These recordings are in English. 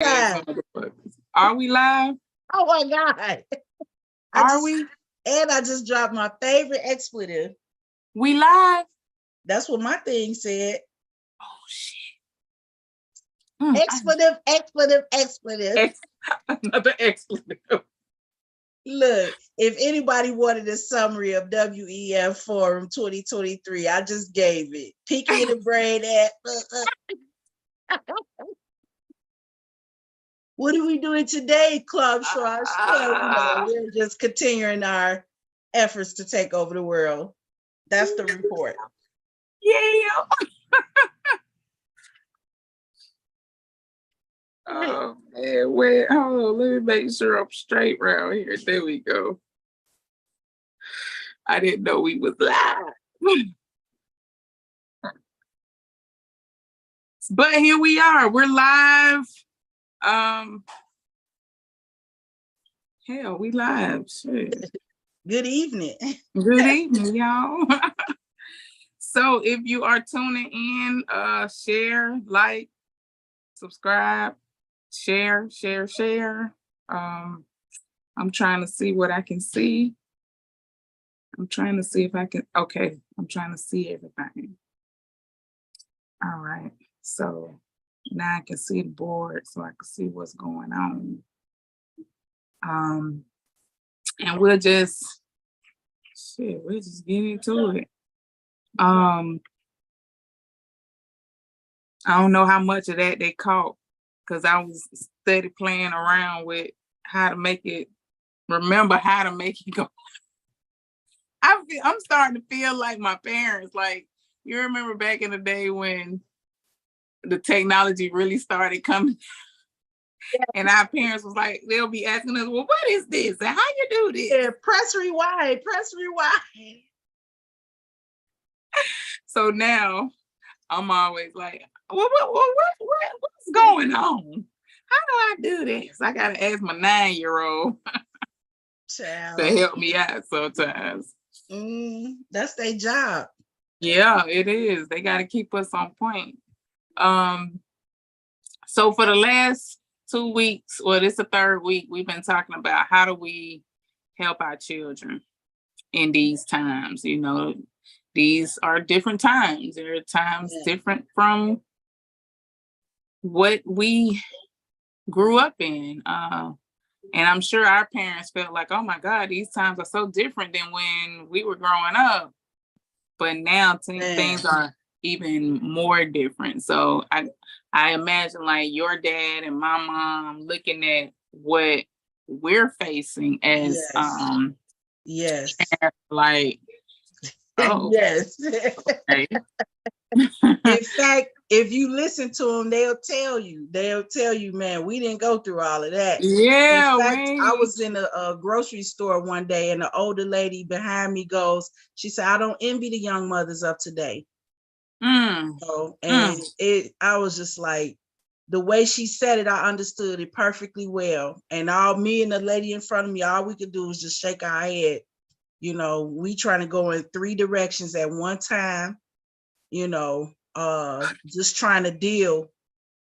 Ass motherfuckers. Are we live? Oh my God. I just dropped my favorite expletive. We live? That's what my thing said. Oh shit. Expletive. Another expletive. Look, if anybody wanted a summary of WEF Forum 2023, I just gave it. Peaky in the brain at. What are we doing today, Club Schwarz? We're just continuing our efforts to take over the world. That's the report. Yeah. Oh man, wait, hold on, let me make sure I'm straight around here. There we go. I didn't know we was live. But here we are. We're live. Hell, we live. Shit. Good evening. Good evening, y'all. So if you are tuning in, share, like, subscribe, share. I'm trying to see what I can see. I'm trying to see if I can, okay, I'm trying to see everything. All right, so now I can see the board so I can see what's going on. And we'll just get into it. I don't know how much of that they caught because I was steady playing around with how to make it, remember how to make it go. I'm starting to feel like my parents, like, you remember back in the day when the technology really started coming? Yeah. And our parents was like, they'll be asking us, well, what is this? And how you do this? Yeah, press rewind. So now I'm always like, what's going on? How do I do this? I gotta ask my 9-year-old to help me out sometimes. That's their job. Yeah, it is. They gotta keep us on point. So for the last 2 weeks, well, this is the third week, we've been talking about how do we help our children in these times. You know, these are different times. There are times different from what we grew up in. And I'm sure our parents felt like, oh my God, these times are so different than when we were growing up. But now things are even more different. So I imagine like your dad and my mom looking at what we're facing as like, oh yes. Okay. In fact, if you listen to them, they'll tell you, man, we didn't go through all of that. Yeah. In fact, I was in a grocery store one day and the older lady behind me goes, she said, I don't envy the young mothers of today. I was just like, the way she said it, I understood it perfectly well. And me and the lady in front of me, all we could do was just shake our head. You know, we trying to go in 3 directions at one time, you know, just trying to deal,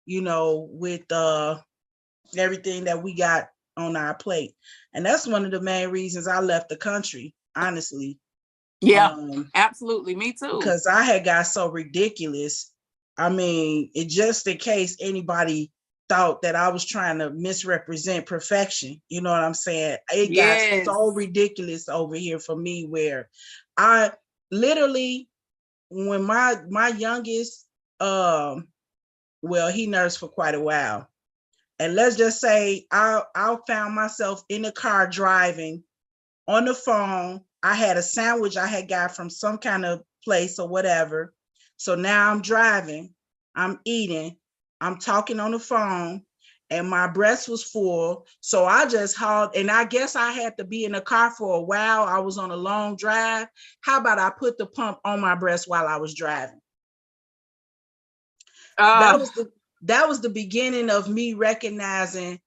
you know, with everything that we got on our plate. And that's one of the main reasons I left the country, honestly. Yeah, absolutely. Me too. Because I had got so ridiculous. I mean, it just in case anybody thought that I was trying to misrepresent perfection. You know what I'm saying? It got so ridiculous over here for me where I literally, when my youngest, well, he nursed for quite a while. And let's just say I found myself in the car driving on the phone. I had a sandwich I had got from some kind of place or whatever. So now I'm driving, I'm eating, I'm talking on the phone, and my breast was full. So I just hauled, and I guess I had to be in the car for a while. I was on a long drive. How about I put the pump on my breast while I was driving? That was the beginning of me recognizing,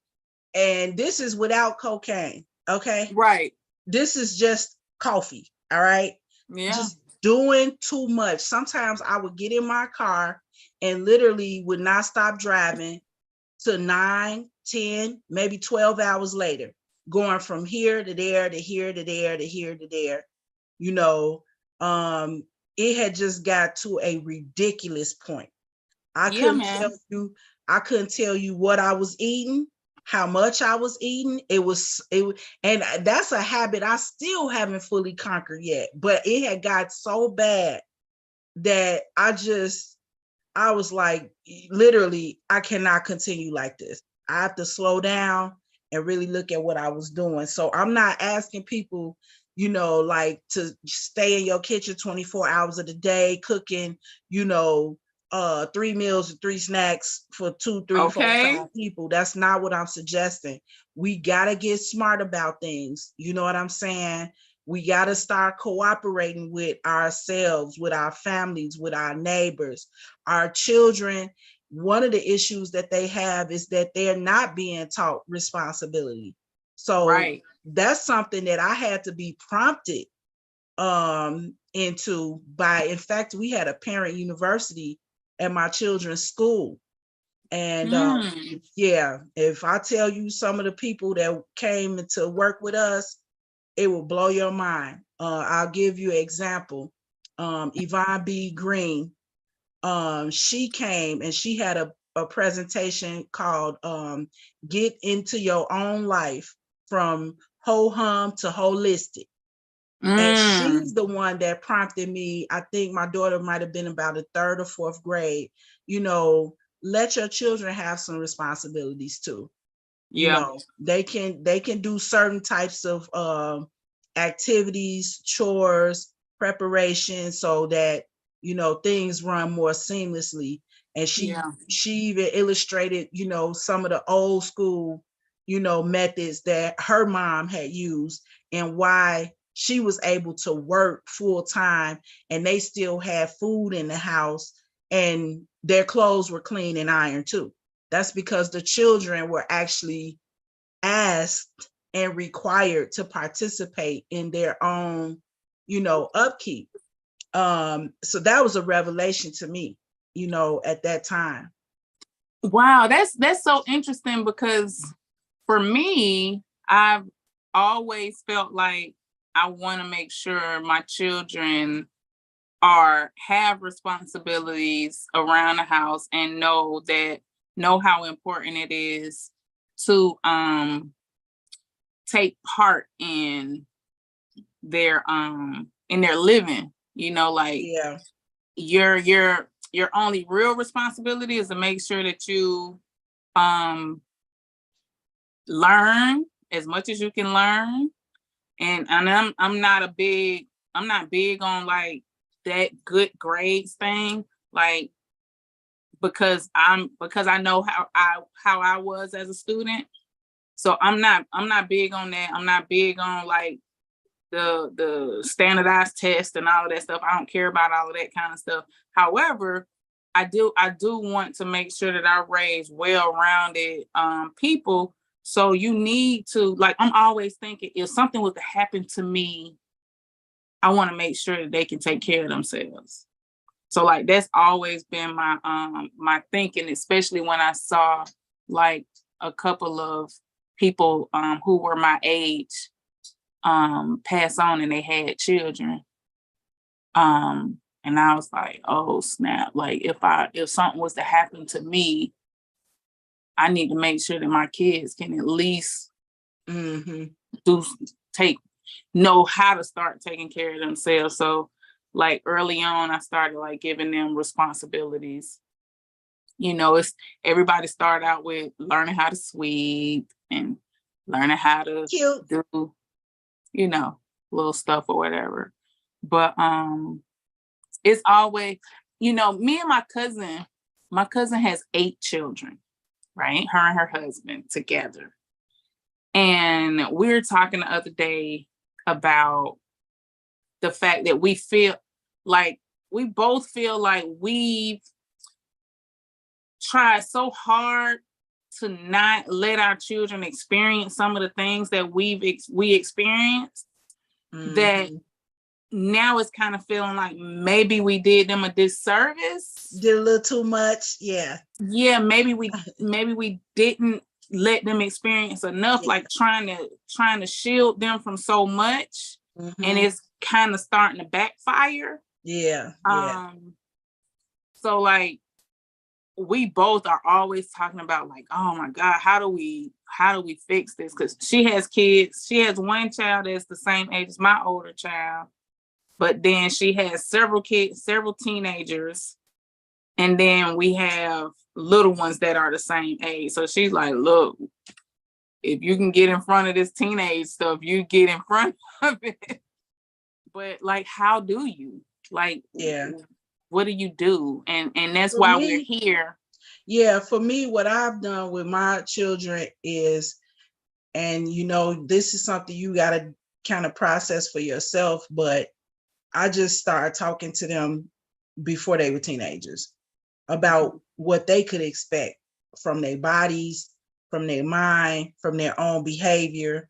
and this is without cocaine, okay? Right. This is just coffee, all right? Yeah. Just doing too much. Sometimes I would get in my car and literally would not stop driving to 9, 10, maybe 12 hours later, going from here to there to here to there to here to there. You know, it had just got to a ridiculous point. I couldn't tell you what I was eating, how much I was eating. And that's a habit I still haven't fully conquered yet, but it had got so bad that I was like, literally, I cannot continue like this. I have to slow down and really look at what I was doing. So I'm not asking people, like to stay in your kitchen 24 hours of the day, cooking, 3 meals and 3 snacks for 2, 3, 4, 5 people. That's not what I'm suggesting. We got to get smart about things. You know what I'm saying? We got to start cooperating with ourselves, with our families, with our neighbors, our children. One of the issues that they have is that they're not being taught responsibility. So that's something that I had to be prompted into by, in fact, we had a parent university at my children's school. And if I tell you some of the people that came to work with us, it will blow your mind. I'll give you an example. Yvonne B. Green, she came and she had a presentation called Get Into Your Own Life from Ho-Hum to Holistic. And she's the one that prompted me. I think my daughter might have been about a 3rd or 4th grade. Let your children have some responsibilities too. They can do certain types of activities, chores, preparation, so that things run more seamlessly. And she even illustrated some of the old school methods that her mom had used, and why she was able to work full time and they still had food in the house and their clothes were clean and ironed too. That's because the children were actually asked and required to participate in their own, upkeep. So that was a revelation to me, at that time. Wow, that's so interesting, because for me, I've always felt like I want to make sure my children have responsibilities around the house and know how important it is to take part in their living. Your only real responsibility is to make sure that you learn as much as you can learn. And I'm not big on like that good grades thing, like because I know how I was as a student. So I'm not big on that. I'm not big on like the standardized test and all of that stuff. I don't care about all of that kind of stuff. However, I do want to make sure that I raise well-rounded people. So you need to, like, I'm always thinking, if something was to happen to me, I want to make sure that they can take care of themselves. So like that's always been my my thinking, especially when I saw like a couple of people who were my age pass on and they had children. And I was like, oh snap, like if something was to happen to me, I need to make sure that my kids can at least know how to start taking care of themselves. So like early on, I started like giving them responsibilities. It's everybody started out with learning how to sweep and learning how to do, little stuff or whatever. But it's always, me and my cousin has 8 children, right? Her and her husband together. And we were talking the other day about the fact that we both feel like we've tried so hard to not let our children experience some of the things that we experienced, that now it's kind of feeling like maybe we did them a disservice. Did a little too much. Yeah. Yeah, maybe we didn't let them experience enough, like trying to shield them from so much. And it's kind of starting to backfire. Yeah. So like we both are always talking about like, oh my God, how do we fix this? Because she has kids. She has one child that's the same age as my older child, but then she has several kids, several teenagers, and then we have little ones that are the same age. So she's like, look, if you can get in front of this teenage stuff, you get in front of it. But like, how do you? Like, what do you do? And that's why we're here. Yeah, for me, what I've done with my children is, and this is something you got to kind of process for yourself, but I just started talking to them before they were teenagers about what they could expect from their bodies, from their mind, from their own behavior,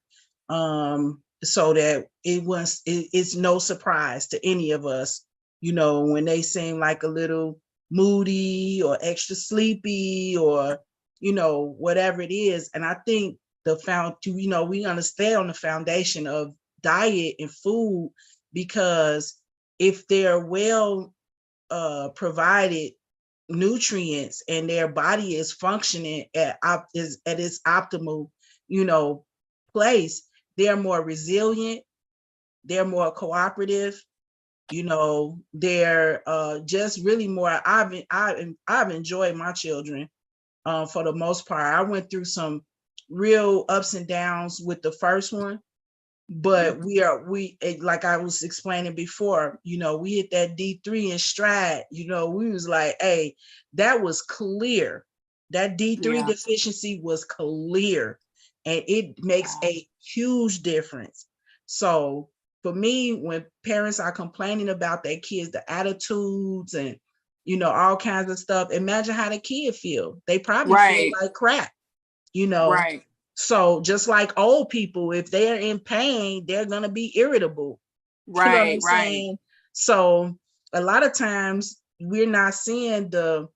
so that it's no surprise to any of us, when they seem like a little moody or extra sleepy or, whatever it is. And I think we understand on the foundation of diet and food, because if they're well provided nutrients and their body is functioning at its optimal, place, they're more resilient, they're more cooperative, they're just really more. I've enjoyed my children for the most part. I went through some real ups and downs with the first one, but we like I was explaining before, we hit that D3 in stride. We was like, hey, that was clear. That D3 deficiency was clear, and it makes a huge difference. So for me, when parents are complaining about their kids, the attitudes and all kinds of stuff, imagine how the kid feel. They probably feel like crap, Right. So just like old people, if they're in pain, they're going to be irritable. Right. You know what I'm saying? So a lot of times we're not seeing the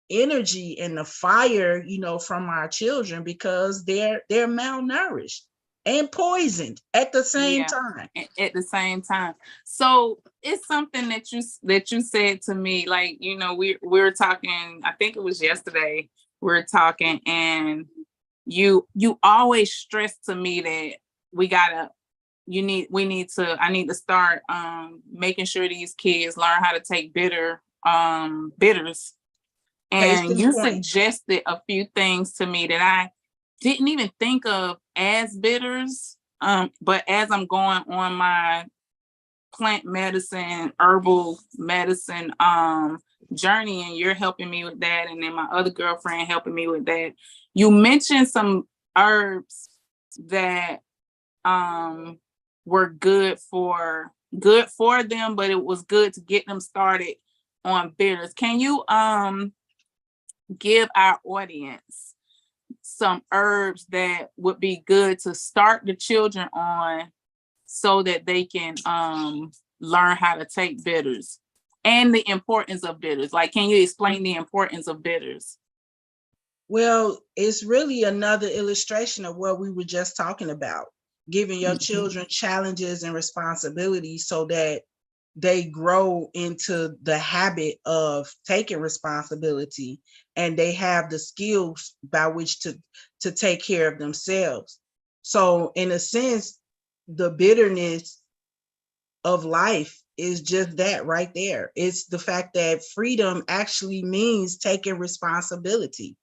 energy and the fire, from our children, because they're malnourished and poisoned at the same time. At the same time. So it's something that you said to me, like, we were talking, I think it was yesterday, we were talking, and you always stress to me that I need to start making sure these kids learn how to take bitters. And you suggested a few things to me that I didn't even think of as bitters. But as I'm going on my plant medicine, herbal medicine journey, and you're helping me with that, and then my other girlfriend helping me with that, you mentioned some herbs that were good for them, but it was good to get them started on bitters. Can you give our audience some herbs that would be good to start the children on, so that they can learn how to take bitters and the importance of bitters? Like, can you explain the importance of bitters? Well, it's really another illustration of what we were just talking about, giving your children challenges and responsibilities so that they grow into the habit of taking responsibility, and they have the skills by which to take care of themselves. So in a sense, the bitterness of life is just that right there. It's the fact that freedom actually means taking responsibility.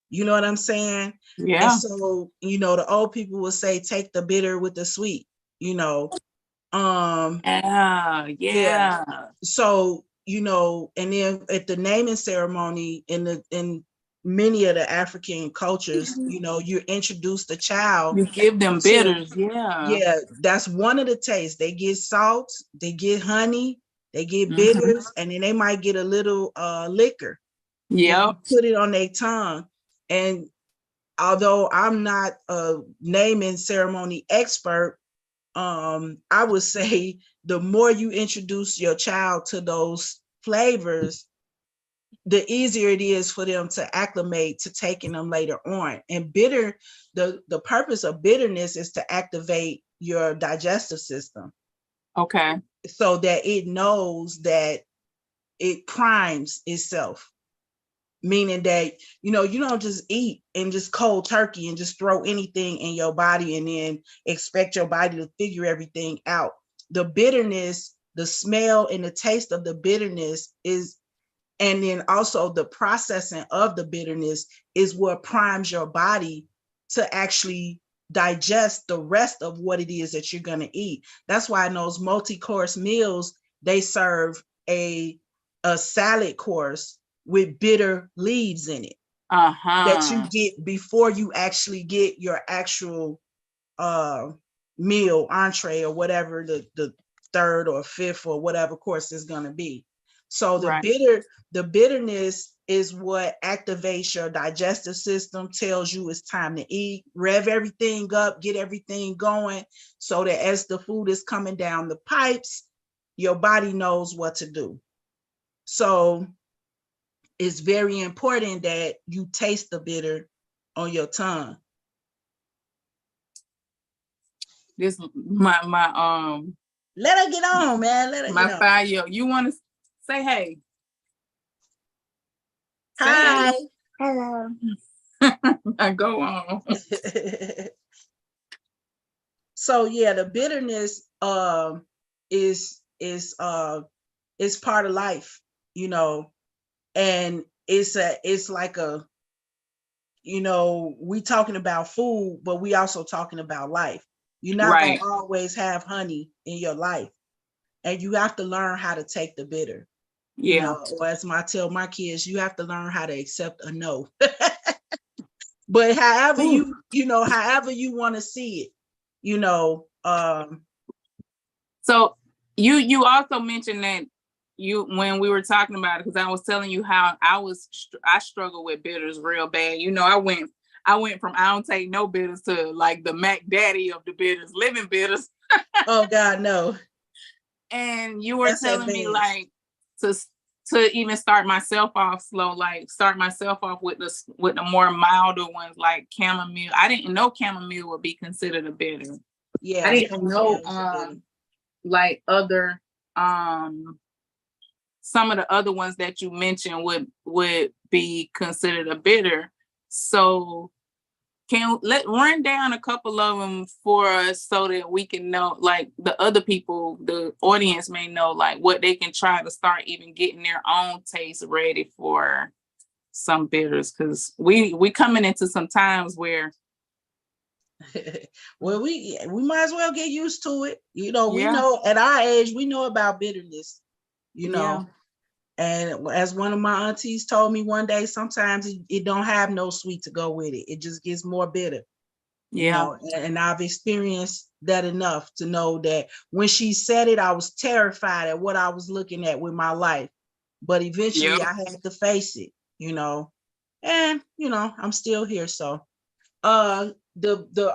You know what I'm saying? Yeah. And so, the old people will say, take the bitter with the sweet, Yeah. So, and then at the naming ceremony in many of the African cultures, you introduce the child. You give them bitters. Yeah, that's one of the tastes. They get salt, they get honey, they get bitters, and then they might get a little liquor. Yeah. Put it on their tongue. And although I'm not a naming ceremony expert, I would say the more you introduce your child to those flavors, the easier it is for them to acclimate to taking them later on. And the purpose of bitterness is to activate your digestive system. Okay. So that it knows that it primes itself. Meaning that, you don't just eat and just cold turkey and just throw anything in your body and then expect your body to figure everything out. The bitterness, the smell and the taste of the bitterness and then also the processing of the bitterness is what primes your body to actually digest the rest of what it is that you're going to eat. That's why in those multi-course meals, they serve a salad course with bitter leaves in it that you get before you actually get your actual meal, entree, or whatever the third or fifth or whatever course is going to be. So the bitterness is what activates your digestive system, tells you it's time to eat, rev everything up, get everything going, so that as the food is coming down the pipes, your body knows what to do. So it's very important that you taste the bitter on your tongue. This my let her get on, man. Let her my get on. 5-year-old. You want to say hey? Hi. Say hello. I go on. So yeah, the bitterness is part of life, and it's like we talking about food, but we also talking about life. You're not going to always have honey in your life, and you have to learn how to take the bitter. Or as I tell my kids, you have to learn how to accept a no. But however however you want to see it, So you also mentioned that when we were talking about it, because I was telling you how I struggle with bitters real bad. I went from I don't take no bitters to like the Mac Daddy of the bitters, living bitters. Oh God, no. And you were telling me like to even start myself off slow, like start myself off with the more milder ones like chamomile. I didn't know chamomile would be considered a bitter. Yeah, I didn't know like other some of the other ones that you mentioned would be considered a bitter. So run down a couple of them for us so that we can know, like the other people, the audience may know like what they can try to start even getting their own taste ready for some bitters, because we coming into some times where well, we might as well get used to it. We know at our age, we know about bitterness, and as one of my aunties told me one day, sometimes it don't have no sweet to go with it. It just gets more bitter. And I've experienced that enough to know that when she said it, I was terrified at what I was looking at with my life. But eventually I had to face it, and I'm still here. So the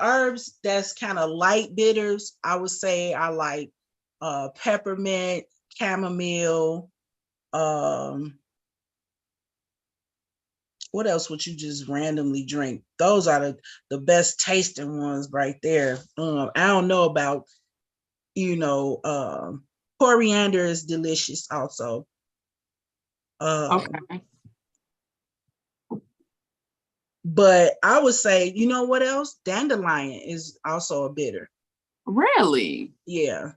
herbs that's kind of light bitters, I would say I like peppermint, chamomile. What else would you just randomly drink? Those are the best tasting ones right there. I don't know about, coriander is delicious also. okay. But I would say, what else? Dandelion is also a bitter. Really? Yeah.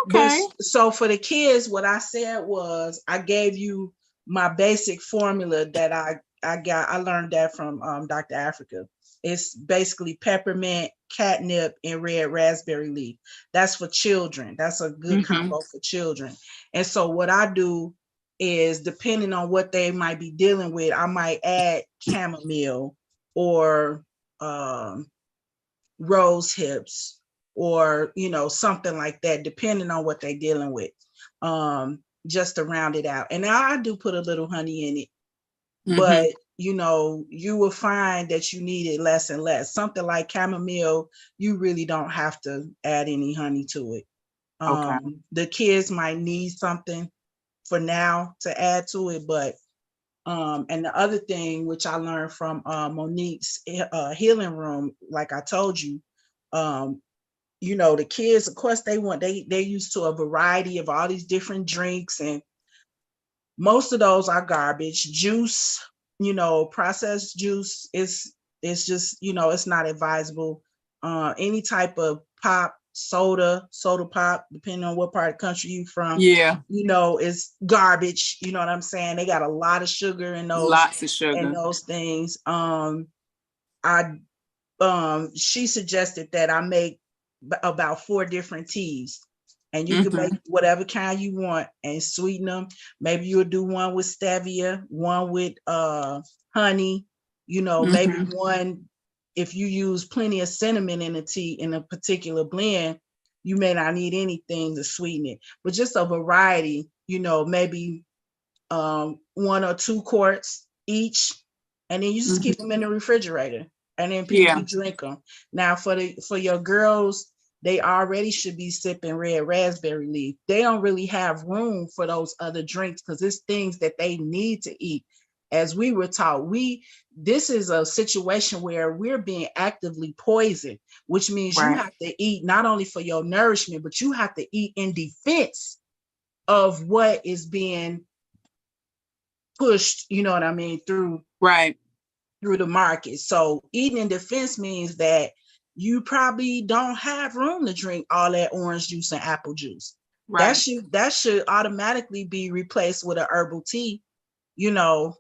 Okay. So for the kids, what I said was I gave you my basic formula that I learned that from Dr. Africa. It's basically peppermint, catnip, and red raspberry leaf. That's for children. That's a good combo for children. And so what I do is, depending on what they might be dealing with, I might add chamomile or rose hips or something like that, depending on what they're dealing with, just to round it out. And now I do put a little honey in it, but you know, you will find that you need it less and less. Something like chamomile, you really don't have to add any honey to it. Okay. The kids might need something for now to add to it, but and the other thing which I learned from Monique's healing room, like I told you, you know, the kids, of course, they're used to a variety of all these different drinks, and most of those are garbage. Juice, you know, processed juice is just, you know, it's not advisable. Any type of pop, soda pop, depending on what part of the country you from, Yeah. you know, is garbage. You know what I'm saying? They got a lot of sugar in Lots of sugar. those things. I she suggested that I make about 4 different teas, and you can make whatever kind you want and sweeten them. Maybe you'll do one with stevia, one with honey, you know, maybe one, if you use plenty of cinnamon in a tea in a particular blend, you may not need anything to sweeten it, but just a variety, you know, maybe 1 or 2 quarts each, and then you just keep them in the refrigerator, and then people drink them. Now for your girls, they already should be sipping red raspberry leaf. They don't really have room for those other drinks because it's things that they need to eat. As we were taught, this is a situation where we're being actively poisoned, which means you have to eat not only for your nourishment, but you have to eat in defense of what is being pushed, you know what I mean, through the market. So eating in defense means that you probably don't have room to drink all that orange juice and apple juice. That should automatically be replaced with a herbal tea. You know,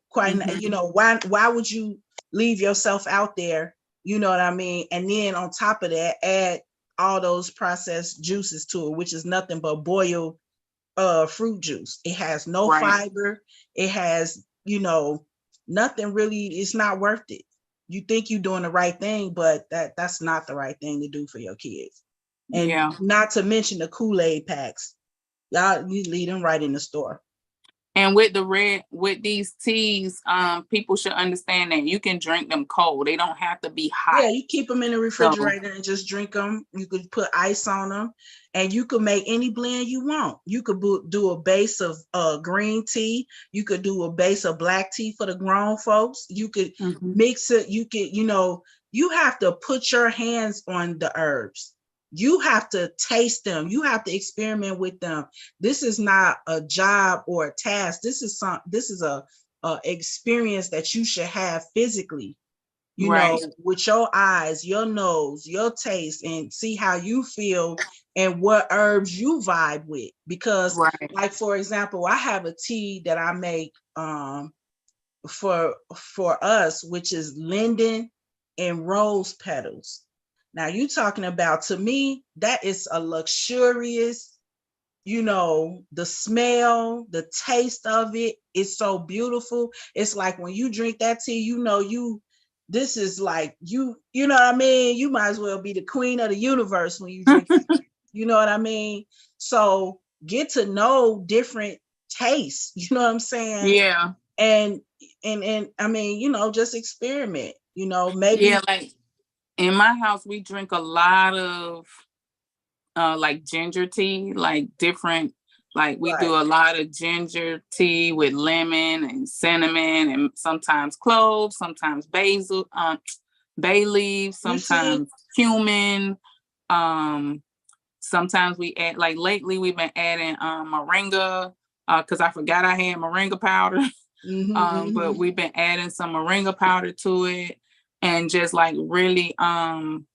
you know, why would you leave yourself out there? You know what I mean? And then on top of that, add all those processed juices to it, which is nothing but boiled fruit juice. It has no fiber. It has, you know, nothing really. It's not worth it. You think you're doing the right thing, but that's not the right thing to do for your kids. And not to mention the Kool-Aid packs. Y'all, you leave them right in the store. And with these teas, people should understand that you can drink them cold. They don't have to be hot. Yeah, you keep them in the refrigerator and just drink them. You could put ice on them, and you could make any blend you want. You could do a base of green tea. You could do a base of black tea for the grown folks. You could mix it. You could, you know, you have to put your hands on the herbs. You have to taste them. You have to experiment with them. This is not a job or a task. This is a experience that you should have physically, you know, with your eyes, your nose, your taste, and see how you feel and what herbs you vibe with. Because like, for example, I have a tea that I make for us, which is linden and rose petals. Now you talking about, to me, that is a luxurious, you know, the smell, the taste of it is so beautiful. It's like when you drink that tea, you know, this is like, you know what I mean? You might as well be the queen of the universe when you drink that. You know what I mean? So get to know different tastes, you know what I'm saying? Yeah. And I mean, you know, just experiment, you know, maybe. Yeah, like in my house, we drink a lot of like ginger tea, like different, like we do a lot of ginger tea with lemon and cinnamon and sometimes cloves, sometimes basil, bay leaves, sometimes cumin. Sometimes we add, like lately we've been adding moringa, because I forgot I had moringa powder. But we've been adding some moringa powder to it, and just like really trying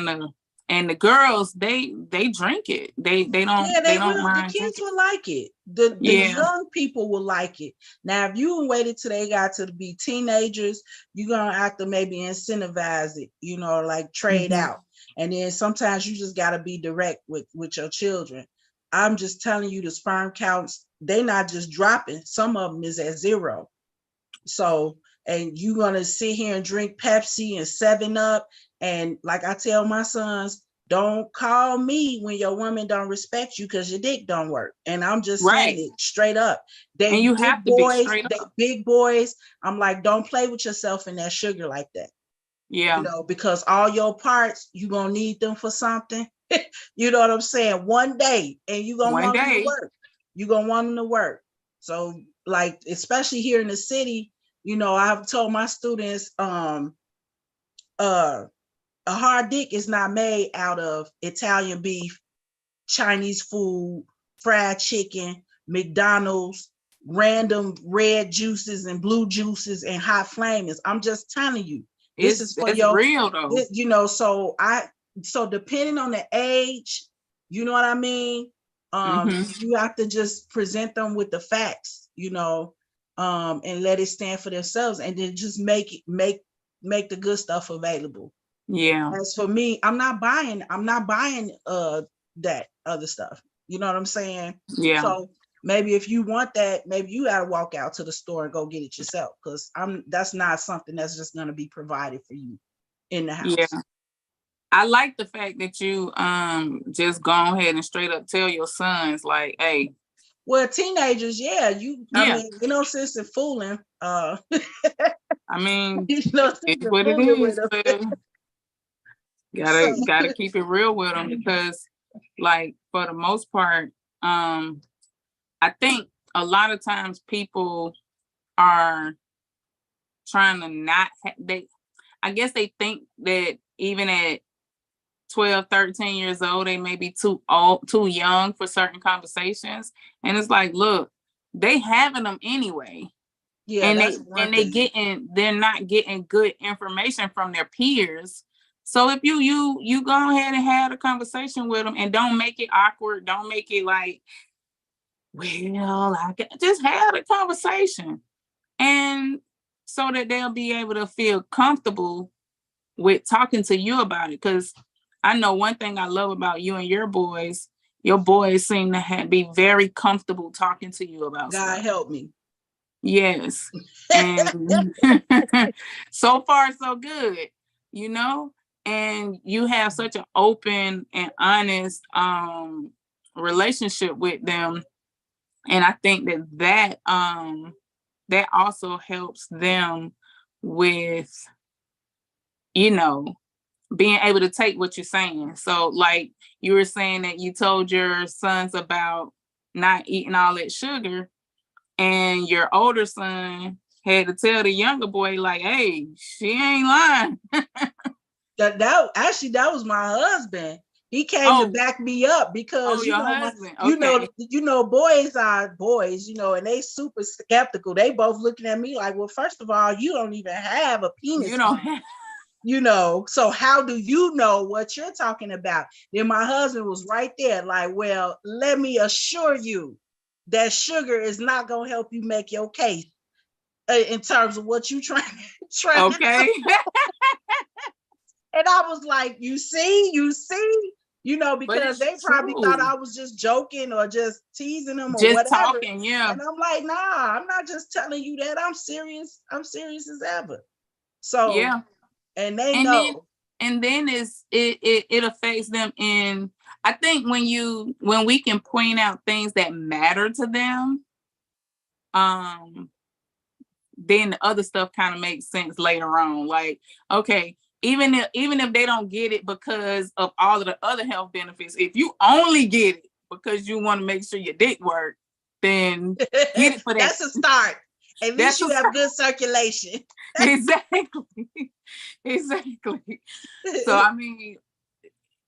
to, and the girls, they drink it. They don't mind. The kids will like it. The young people will like it. Now, if you waited till they got to be teenagers, you're gonna have to maybe incentivize it, you know, like trade out. And then sometimes you just gotta be direct with your children. I'm just telling you, the sperm counts, they not just dropping. Some of them is at 0. So, and you're gonna sit here and drink Pepsi and 7-Up. And like I tell my sons, Don't call me when your woman don't respect you because your dick don't work. And I'm just saying it straight up. They and you big have to boys, be straight up. big boys. I'm like, don't play with yourself in that sugar like that. Yeah. You know, because all your parts, you're gonna need them for something. You know what I'm saying? One day, and you're gonna want them to work. You're gonna want them to work. So, like, especially here in the city, you know, I've told my students, a hard dick is not made out of Italian beef, Chinese food, fried chicken, McDonald's, random red juices and blue juices and hot flamers. I'm just telling you, this is for your real though. You know, so depending on the age, you know what I mean? You have to just present them with the facts, you know, and let it stand for themselves, and then just make the good stuff available. Yeah. As for me, I'm not buying that other stuff. You know what I'm saying? Yeah. So maybe if you want that, maybe you gotta walk out to the store and go get it yourself, because that's not something that's just gonna be provided for you in the house. Yeah. I like the fact that you just go ahead and straight up tell your sons, like, hey. Well, teenagers, I mean, you know, since they're fooling, I mean, you know, it's what it is. Gotta keep it real with them, because, like, for the most part, I think a lot of times people are trying to not I guess they think that even at 12, 13 years old, they may be too young for certain conversations. And it's like, look, they having them anyway. Yeah, and they're not getting good information from their peers. So if you go ahead and have a conversation with them, and don't make it awkward, don't make it like, well, just have a conversation, and so that they'll be able to feel comfortable with talking to you about it. Because I know one thing I love about you and your boys seem to be very comfortable talking to you about God stuff. Help me. Yes. And so far so good, you know, and you have such an open and honest relationship with them. And I think that also helps them with, you know, being able to take what you're saying. So like you were saying that you told your sons about not eating all that sugar, and your older son had to tell the younger boy, like, hey, she ain't lying. that was my husband. He came to back me up, because your husband. You know, boys are boys, you know, and they super skeptical. They both looking at me like, well, first of all, you don't even have a penis. You don't have. You know, so how do you know what you're talking about? Then my husband was right there, like, well, let me assure you that sugar is not going to help you make your case in terms of what you trying. Okay. And I was like, you see, you know, because they probably thought I was just joking or just teasing them or just whatever. Talking, yeah. And I'm like, nah, I'm not just telling you that. I'm serious. I'm serious as ever. So yeah. And they know. And then it affects them in, I think when we can point out things that matter to them, then the other stuff kind of makes sense later on. Like, okay, even if they don't get it because of all of the other health benefits, if you only get it because you want to make sure your dick work, then get it for that. That's a start. At least you have good circulation. Exactly. So I mean,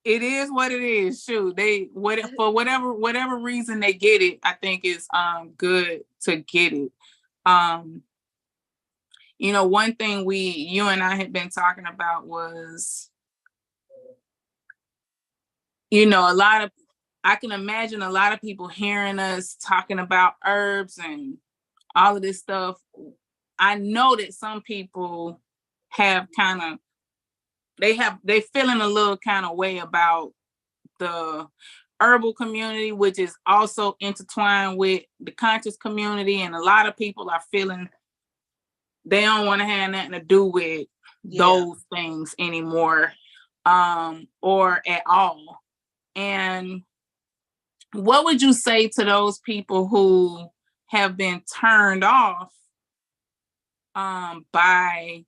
it is what it is. Shoot, for whatever reason they get it, I think it's good to get it. You know, one thing you and I had been talking about was, you know, I can imagine a lot of people hearing us talking about herbs and all of this stuff. I know that some people have they feeling a little kind of way about the herbal community, which is also intertwined with the conscious community. And a lot of people are feeling they don't want to have nothing to do with those things anymore. or at all. And what would you say to those people who have been turned off by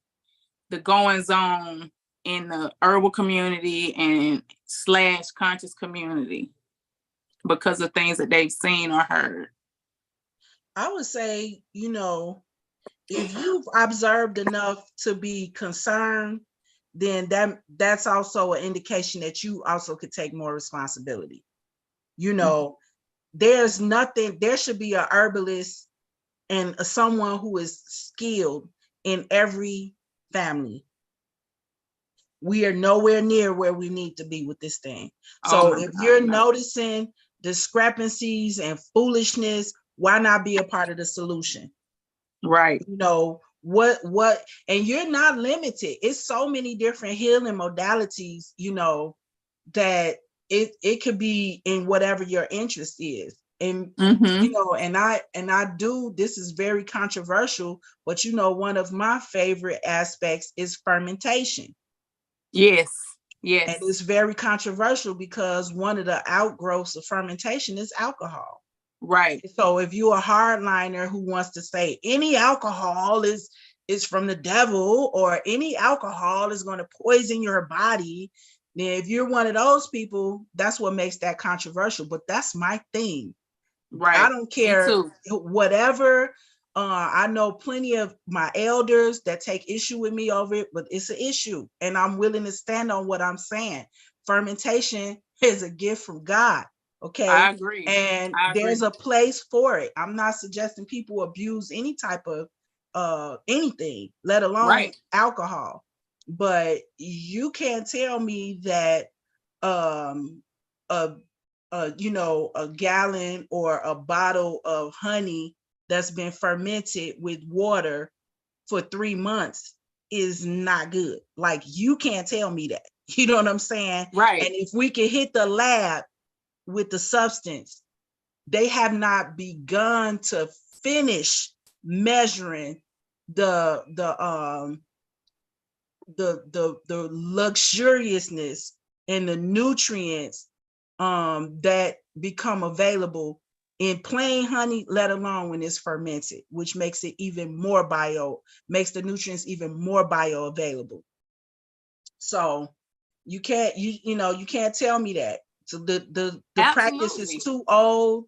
the goings on in the herbal community and / conscious community because of things that they've seen or heard? I would say, if you've observed enough to be concerned, then that's also an indication that you also could take more responsibility. There's nothing, there should be a herbalist and someone who is skilled in every family. We are nowhere near where we need to be with this thing. So if you're noticing discrepancies and foolishness, why not be a part of the solution? Right. What, and you're not limited. It's so many different healing modalities, that it could be in whatever your interest is. And, and I do, this is very controversial, but one of my favorite aspects is fermentation. Yes. And it's very controversial because one of the outgrowths of fermentation is alcohol. Right. So if you're a hardliner who wants to say any alcohol is from the devil, or any alcohol is going to poison your body, then if you're one of those people, that's what makes that controversial. But that's my thing. Right. I don't care whatever. I know plenty of my elders that take issue with me over it, but it's an issue, and I'm willing to stand on what I'm saying. Fermentation is a gift from God. Okay. I agree. And there's a place for it. I'm not suggesting people abuse any type of anything, let alone alcohol. But you can't tell me that a gallon or a bottle of honey that's been fermented with water for 3 months is not good. Like, you can't tell me that. You know what I'm saying? Right. And if we can hit the lab with the substance, they have not begun to finish measuring the luxuriousness and the nutrients that become available in plain honey, let alone when it's fermented, which makes it even more makes the nutrients even more bioavailable. So you can't tell me that. So the practice is too old.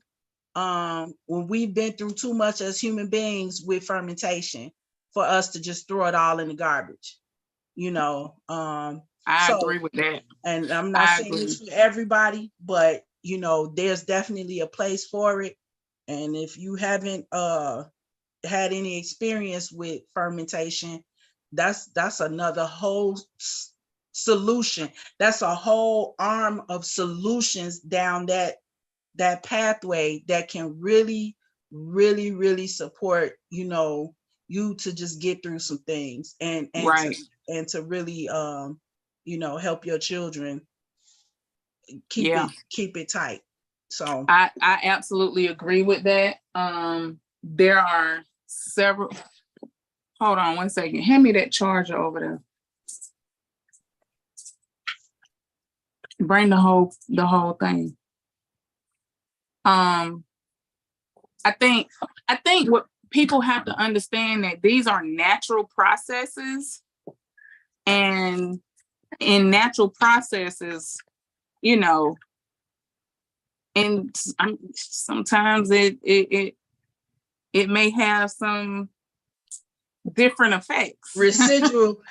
When we've been through too much as human beings with fermentation for us to just throw it all in the garbage. I agree with that. And I'm not saying this for everybody, but there's definitely a place for it. And if you haven't had any experience with fermentation, that's another whole solution. That's a whole arm of solutions down that pathway that can really, really, really support you to just get through some things and to really help your children keep it tight. So I absolutely agree with that. There are several. Hold on one second. Hand me that charger over there. Bring the whole thing. I think what people have to understand, that these are natural processes, and in natural processes, and sometimes it may have some different effects. Residual,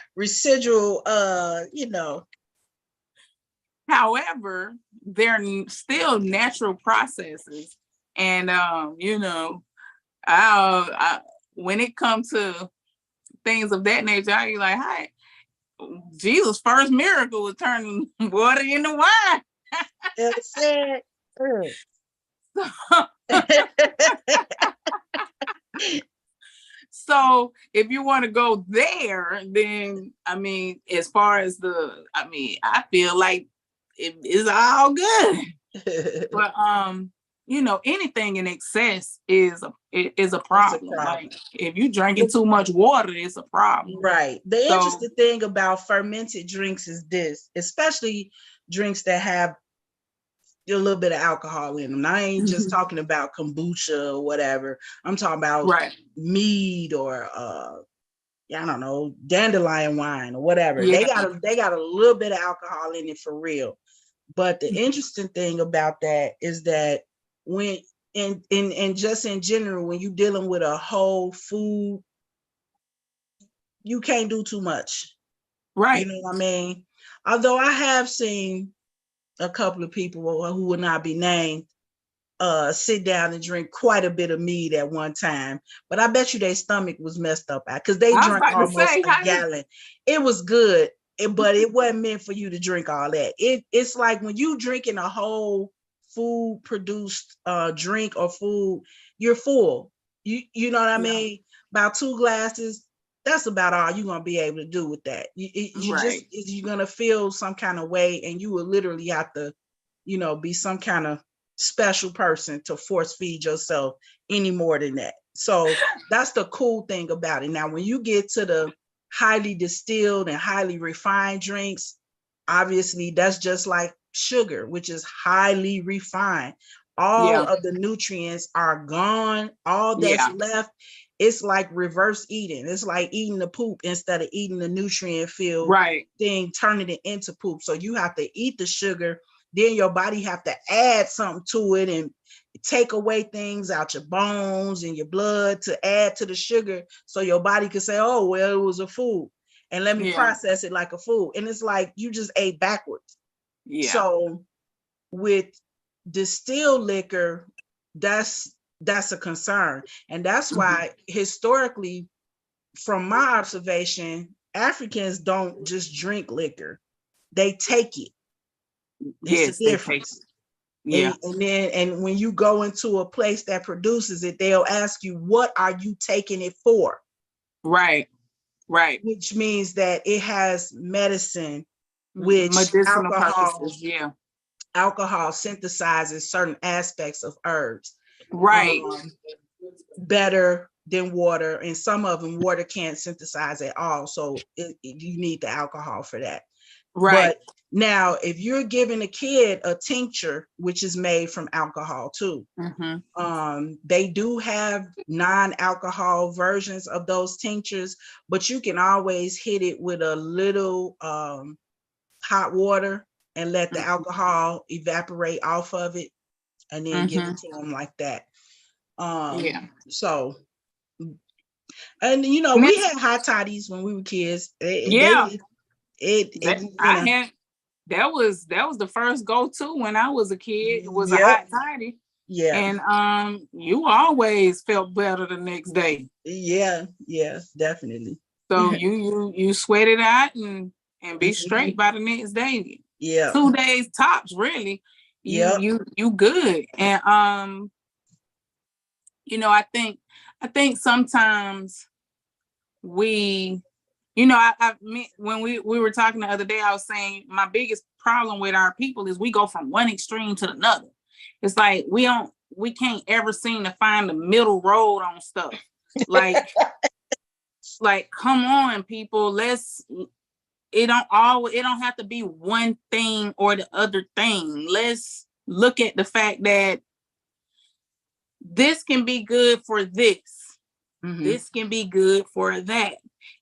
However, they're still natural processes. And, when it comes to things of that nature, I be like, hi, Jesus' first miracle was turning water into wine. That's it. So if you want to go there, then as far as I feel like it is all good. But you know, anything in excess is a problem. Like if you drinking too much water, it's a problem. Right. The interesting thing about fermented drinks is this, especially drinks that have a little bit of alcohol in them. I ain't just talking about kombucha or whatever. I'm talking about mead or I don't know, dandelion wine or whatever. They got a little bit of alcohol in it for real. But the interesting thing about that is that when and just in general, when you're dealing with a whole food, you can't do too much. Right. You know what I mean? Although I have seen a couple of people who will not be named sit down and drink quite a bit of mead at one time, but I bet you their stomach was messed up because they drank almost a gallon. It was good, but it wasn't meant for you to drink all that. It's like when you drinking a whole food produced drink or food, you're full. You know what I mean? About 2 glasses, that's about all you're gonna be able to do with that. You're gonna feel some kind of way, and you will literally have to, be some kind of special person to force feed yourself any more than that. So that's the cool thing about it. Now, when you get to the highly distilled and highly refined drinks, obviously that's just like sugar, which is highly refined. All of the nutrients are gone. All that's left, it's like reverse eating. It's like eating the poop instead of eating the nutrient filled thing, turning it into poop. So you have to eat the sugar, then your body have to add something to it and take away things out your bones and your blood to add to the sugar, so your body can say, oh, well, it was a food, and let me process it like a food. And it's like you just ate backwards. So with distilled liquor, that's a concern. And that's why historically, from my observation, Africans don't just drink liquor, they take it. It's the difference. And when you go into a place that produces it, they'll ask you, what are you taking it for? Right. Which means that it has medicine, which medicinal purposes. Alcohol synthesizes certain aspects of herbs. Right. Better than water, and some of them water can't synthesize at all. So you need the alcohol for that. Right. But now, if you're giving a kid a tincture, which is made from alcohol too, they do have non-alcohol versions of those tinctures, but you can always hit it with a little hot water and let the alcohol evaporate off of it, and then give it to them like that. So, and we had hot toddies when we were kids. That was the first go-to when I was a kid. It was a hot toddy. And you always felt better the next day. Yeah, definitely. So you sweat it out and be straight by the next day. 2 days tops, really. You good. And I think sometimes we, when we were talking the other day, I was saying my biggest problem with our people is we go from one extreme to another. It's like we can't ever seem to find the middle road on stuff. Like, come on, people. It don't have to be one thing or the other thing. Let's look at the fact that this can be good for this. This can be good for that.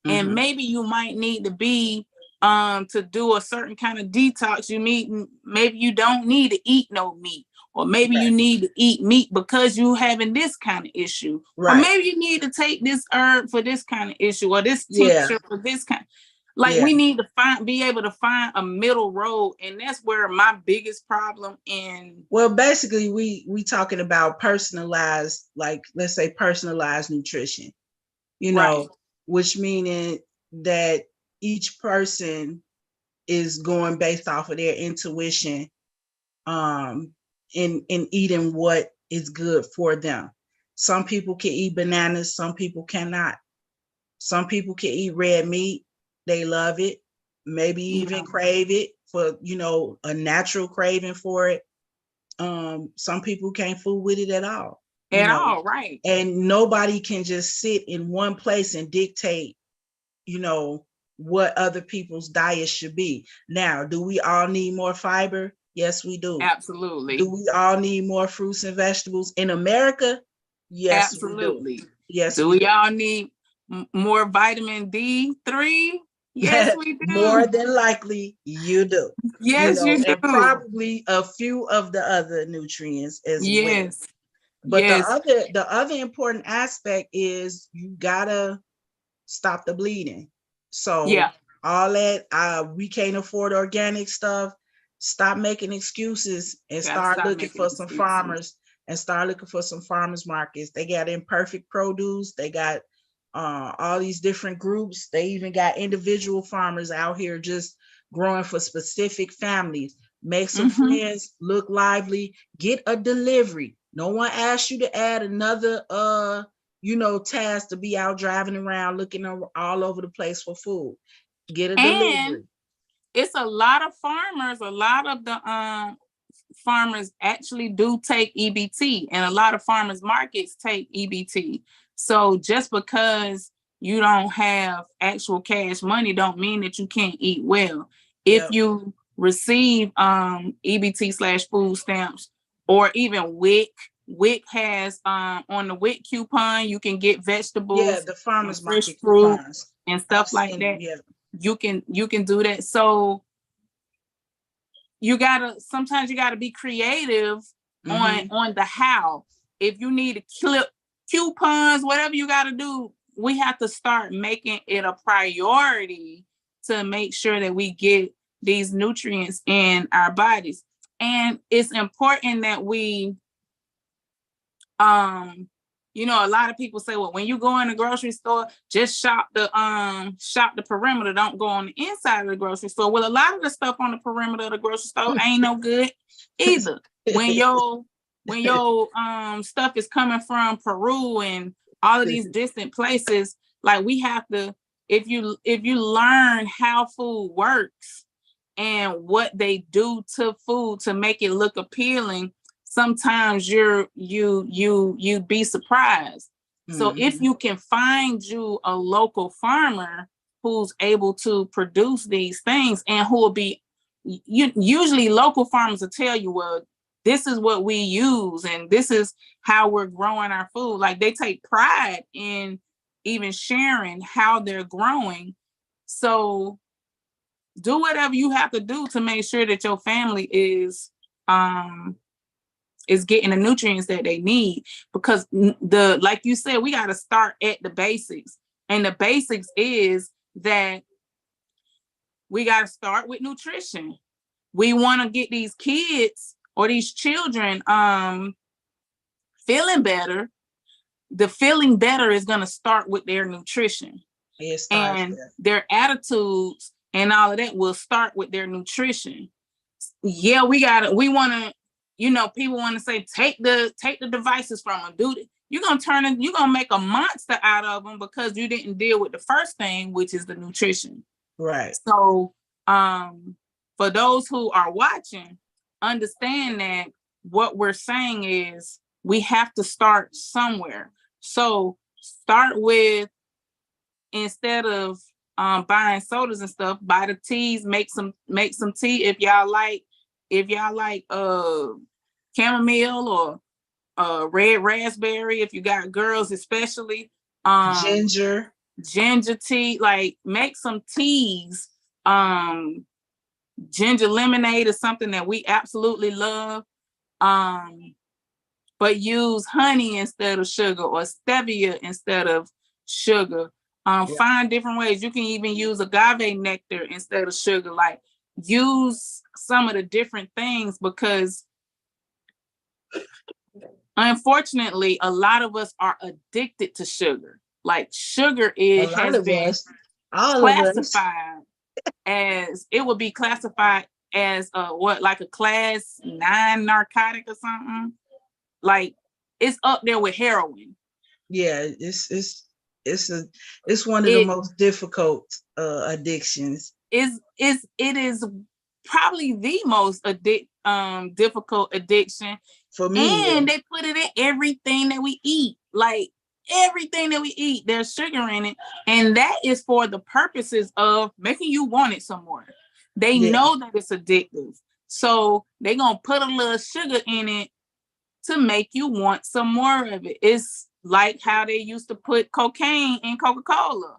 And maybe you might need to be to do a certain kind of detox. Maybe you don't need to eat no meat, or maybe you need to eat meat because you're having this kind of issue, or maybe you need to take this herb for this kind of issue, or this tincture for this kind. We need to be able to find a middle road, and that's where my biggest problem in. Well, basically, we talking about personalized, let's say personalized nutrition, which meaning that each person is going based off of their intuition, in eating what is good for them. Some people can eat bananas, some people cannot. Some people can eat red meat. They love it, maybe even crave it for, a natural craving for it. Some people can't fool with it at all. At all, right. And nobody can just sit in one place and dictate, what other people's diet should be. Now, do we all need more fiber? Yes, we do. Absolutely. Do we all need more fruits and vegetables in America? Yes, absolutely. We do. Yes, do we all need more vitamin D3? Yes, we do. More than likely, you do. Yes, you do. And probably a few of the other nutrients as well. But the other important aspect is you gotta stop the bleeding. So all that we can't afford organic stuff. Stop making excuses and start looking for some farmers and start looking for some farmers markets. They got imperfect produce. They got all these different groups. They even got individual farmers out here just growing for specific families. Make some friends, look lively, get a delivery. No one asked you to add another task to be out driving around looking all over the place for food. Get a delivery. It's a lot of farmers, a lot of the farmers actually do take EBT, and a lot of farmers markets take EBT. So just because you don't have actual cash money don't mean that you can't eat well. If you receive EBT/food stamps, or even WIC has on the WIC coupon, you can get vegetables, the farmers market fruit and stuff like that. You can do that. So sometimes you gotta be creative on the how. If you need to clip coupons, whatever you gotta do, we have to start making it a priority to make sure that we get these nutrients in our bodies. And it's important that we a lot of people say, well, when you go in the grocery store, just shop the perimeter, don't go on the inside of the grocery store. Well, a lot of the stuff on the perimeter of the grocery store ain't no good either. When your stuff is coming from Peru and all of these distant places, like we have to, if you learn how food works and what they do to food to make it look appealing, sometimes you'd be surprised. So if you can find you a local farmer who's able to produce these things and who will be, usually local farmers will tell you, well, this is what we use and this is how we're growing our food. Like they take pride in even sharing how they're growing. So do whatever you have to do to make sure that your family is getting the nutrients that they need, because like you said, we got to start at the basics. And the basics is that we got to start with nutrition. We want to get these kids or these children feeling better. The feeling better is going to start with their nutrition. And their attitudes and all of that will start with their nutrition. Yeah, we want to, people want to say, take the devices from them, do it. You're gonna make a monster out of them because you didn't deal with the first thing, which is the nutrition. Right. So for those who are watching, understand that what we're saying is we have to start somewhere. So start with, instead of buying sodas and stuff, buy the teas, make some tea. If y'all like chamomile or red raspberry, if you got girls especially, ginger tea, like make some teas. Ginger lemonade is something that we absolutely love. But use honey instead of sugar, or stevia instead of sugar. Find different ways. You can even use agave nectar instead of sugar. Like, use some of the different things, because unfortunately, a lot of us are addicted to sugar. Like, sugar has been classified as, it would be classified as like a class 9 narcotic or something. Like, it's up there with heroin. Yeah, it's one of the most difficult addictions. It is probably the most difficult addiction. For me. And they put it in everything that we eat. Like everything that we eat, there's sugar in it. And that is for the purposes of making you want it some more. They know that it's addictive. So they're going to put a little sugar in it to make you want some more of it. It's like how they used to put cocaine in Coca-Cola.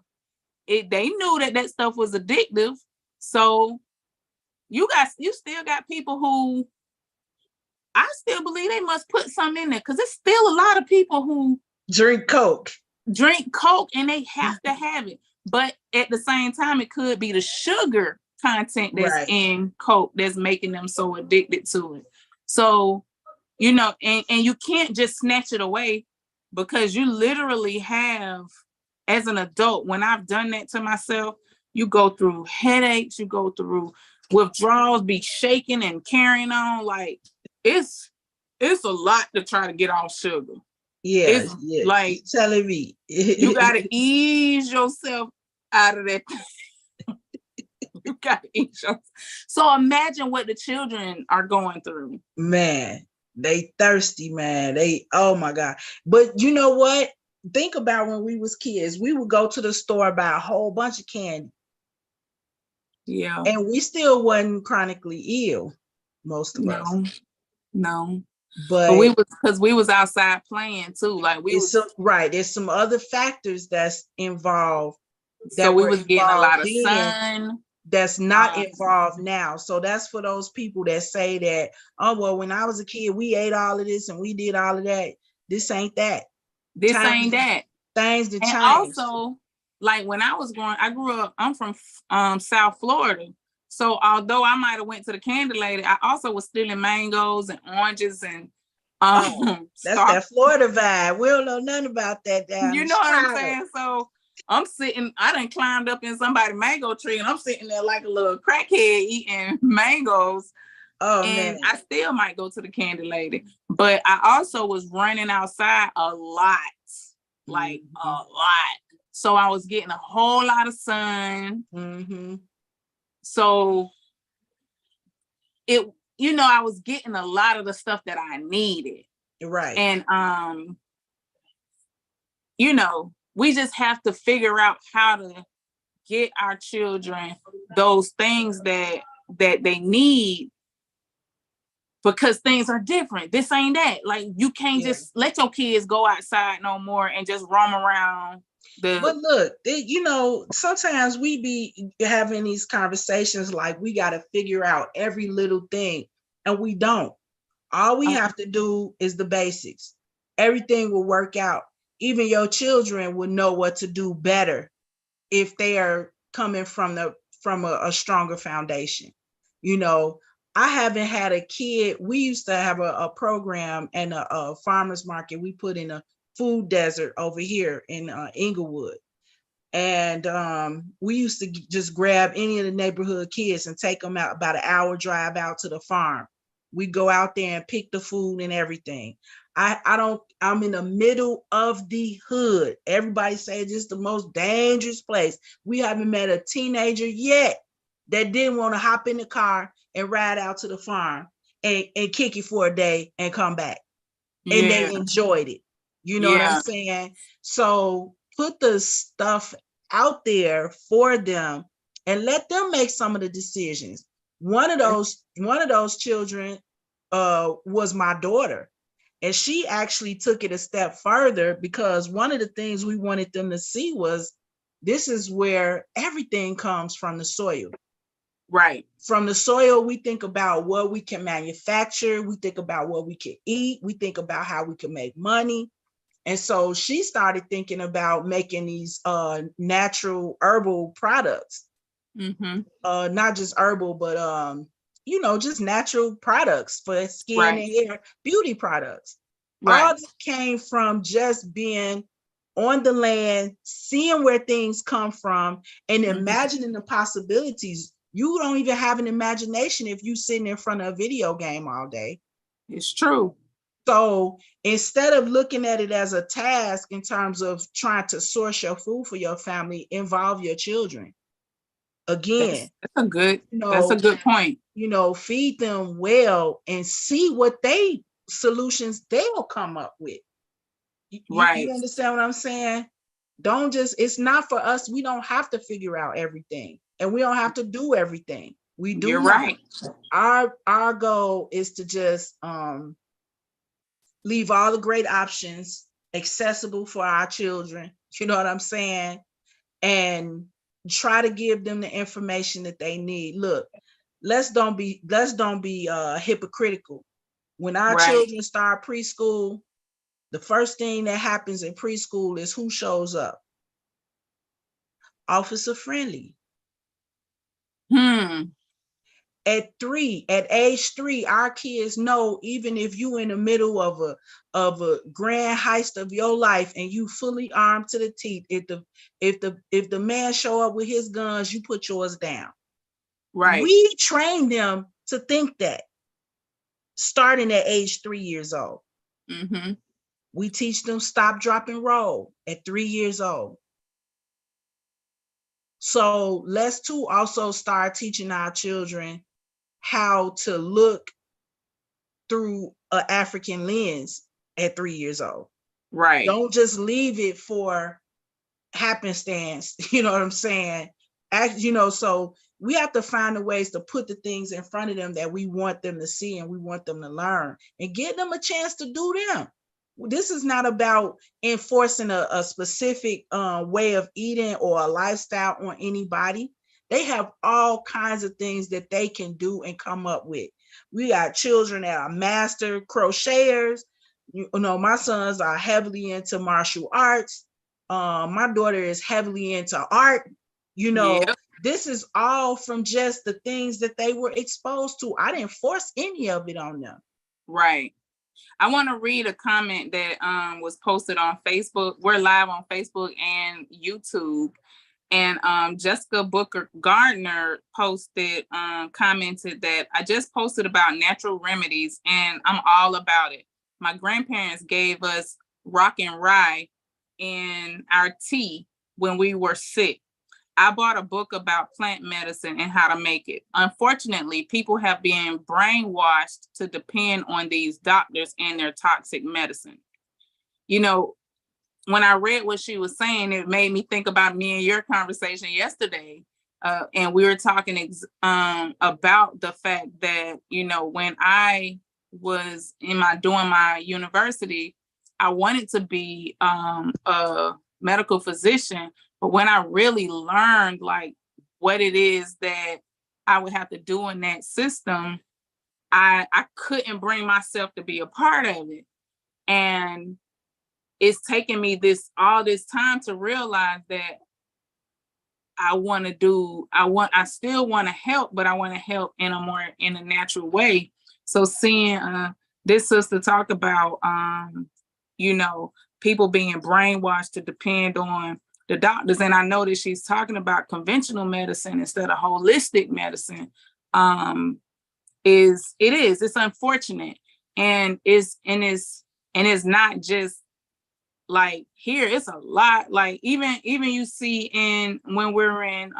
They knew that stuff was addictive. So you still got people who, I still believe they must put something in there, because there's still a lot of people who drink Coke and they have to have it. But at the same time, it could be the sugar content that's in Coke that's making them so addicted to it. So, you know, and you can't just snatch it away, because you literally have, as an adult, when I've done that to myself, you go through headaches, you go through withdrawals, be shaking and carrying on. Like it's a lot to try to get off sugar. Yeah, like telling me you gotta ease yourself out of that. You gotta ease yourself. So imagine what the children are going through. Man, they thirsty, man. Oh my God. But you know what? Think about when we was kids, we would go to the store, buy a whole bunch of candy. Yeah. And we still wasn't chronically ill, most of us. No. But we was outside playing too. Like there's some other factors that's involved. So we was getting a lot of sun. That's not involved now. So that's for those people that say that, oh, well, when I was a kid, we ate all of this and we did all of that. This ain't that. Ain't that. Things that change. Also, like when I was growing, I grew up, I'm from South Florida. So although I might have went to the candy lady, I also was stealing mangoes and oranges and that's that Florida vibe. We don't know nothing about that down. You know what I'm saying? So I'm sitting, I done climbed up in somebody's mango tree and I'm sitting there like a little crackhead eating mangoes. And I still might go to the candy lady. But I also was running outside a lot. Like a lot. So I was getting a whole lot of sun. Mm-hmm. So I was getting a lot of the stuff that I needed. Right. And we just have to figure out how to get our children those things that they need, because things are different. This ain't that. Like you can't just let your kids go outside no more and just roam around. But look, sometimes we be having these conversations like we got to figure out every little thing, and we don't. All we have to do is the basics. Everything will work out. Even your children will know what to do better if they are coming from a stronger foundation. I haven't had a kid. We used to have a program and a farmer's market. We put in a food desert over here in Inglewood. And we used to just grab any of the neighborhood kids and take them out, about an hour drive out to the farm. We go out there and pick the food and everything. I'm in the middle of the hood. Everybody say it's the most dangerous place. We haven't met a teenager yet that didn't want to hop in the car and ride out to the farm and kick it for a day and come back. And they enjoyed it. You know what I'm saying? So put the stuff out there for them and let them make some of the decisions. One of those children was my daughter. And she actually took it a step further, because one of the things we wanted them to see was this is where everything comes from the soil. Right. From the soil, we think about what we can manufacture. We think about what we can eat. We think about how we can make money. And so she started thinking about making these natural herbal products. Mm-hmm. Not just herbal, but just natural products for skin and hair, beauty products. Right. All that came from just being on the land, seeing where things come from, and imagining the possibilities. You don't even have an imagination if you're sitting in front of a video game all day. It's true. So instead of looking at it as a task in terms of trying to source your food for your family, involve your children. Again, that's a good point. feed them well and see what solutions they will come up with. You understand what I'm saying? It's not for us. We don't have to figure out everything, and we don't have to do everything. We do. You're right. Our goal is to just leave all the great options accessible for our children. You know what I'm saying? And try to give them the information that they need. Look, let's don't be hypocritical. When our children start preschool, the first thing that happens in preschool is who shows up? Officer friendly. At age 3, our kids know, even if you in the middle of a grand heist of your life and you fully armed to the teeth, if the man show up with his guns, you put yours down. Right. We train them to think that, starting at age 3 years old. Mm-hmm. We teach them stop, drop, and roll at 3 years old. So let's too also start teaching our children how to look through an African lens at 3 years old. Right. Don't just leave it for happenstance. You know what I'm saying? So we have to find the ways to put the things in front of them that we want them to see and we want them to learn, and give them a chance to do them. This is not about enforcing a specific way of eating or a lifestyle on anybody. They have all kinds of things that they can do and come up with. We got children that are master crocheters. My sons are heavily into martial arts. My daughter is heavily into art. This is all from just the things that they were exposed to. I didn't force any of it on them. Right. I want to read a comment that was posted on Facebook. We're live on Facebook and YouTube. And Jessica Booker Gardner commented that I just posted about natural remedies and I'm all about it. My grandparents gave us rock and rye in our tea when we were sick. I bought a book about plant medicine and how to make it. Unfortunately, people have been brainwashed to depend on these doctors and their toxic medicine. When I read what she was saying, it made me think about me and your conversation yesterday. And we were talking about the fact that, when I was doing my university, I wanted to be a medical physician. But when I really learned like what it is that I would have to do in that system, I couldn't bring myself to be a part of it. And it's taken me all this time to realize that I still want to help, but I want to help in a natural way. So seeing this sister talk about, people being brainwashed to depend on the doctors. And I know that she's talking about conventional medicine instead of holistic medicine. It's unfortunate. And it's not just like here, it's a lot. Like even you see when we're in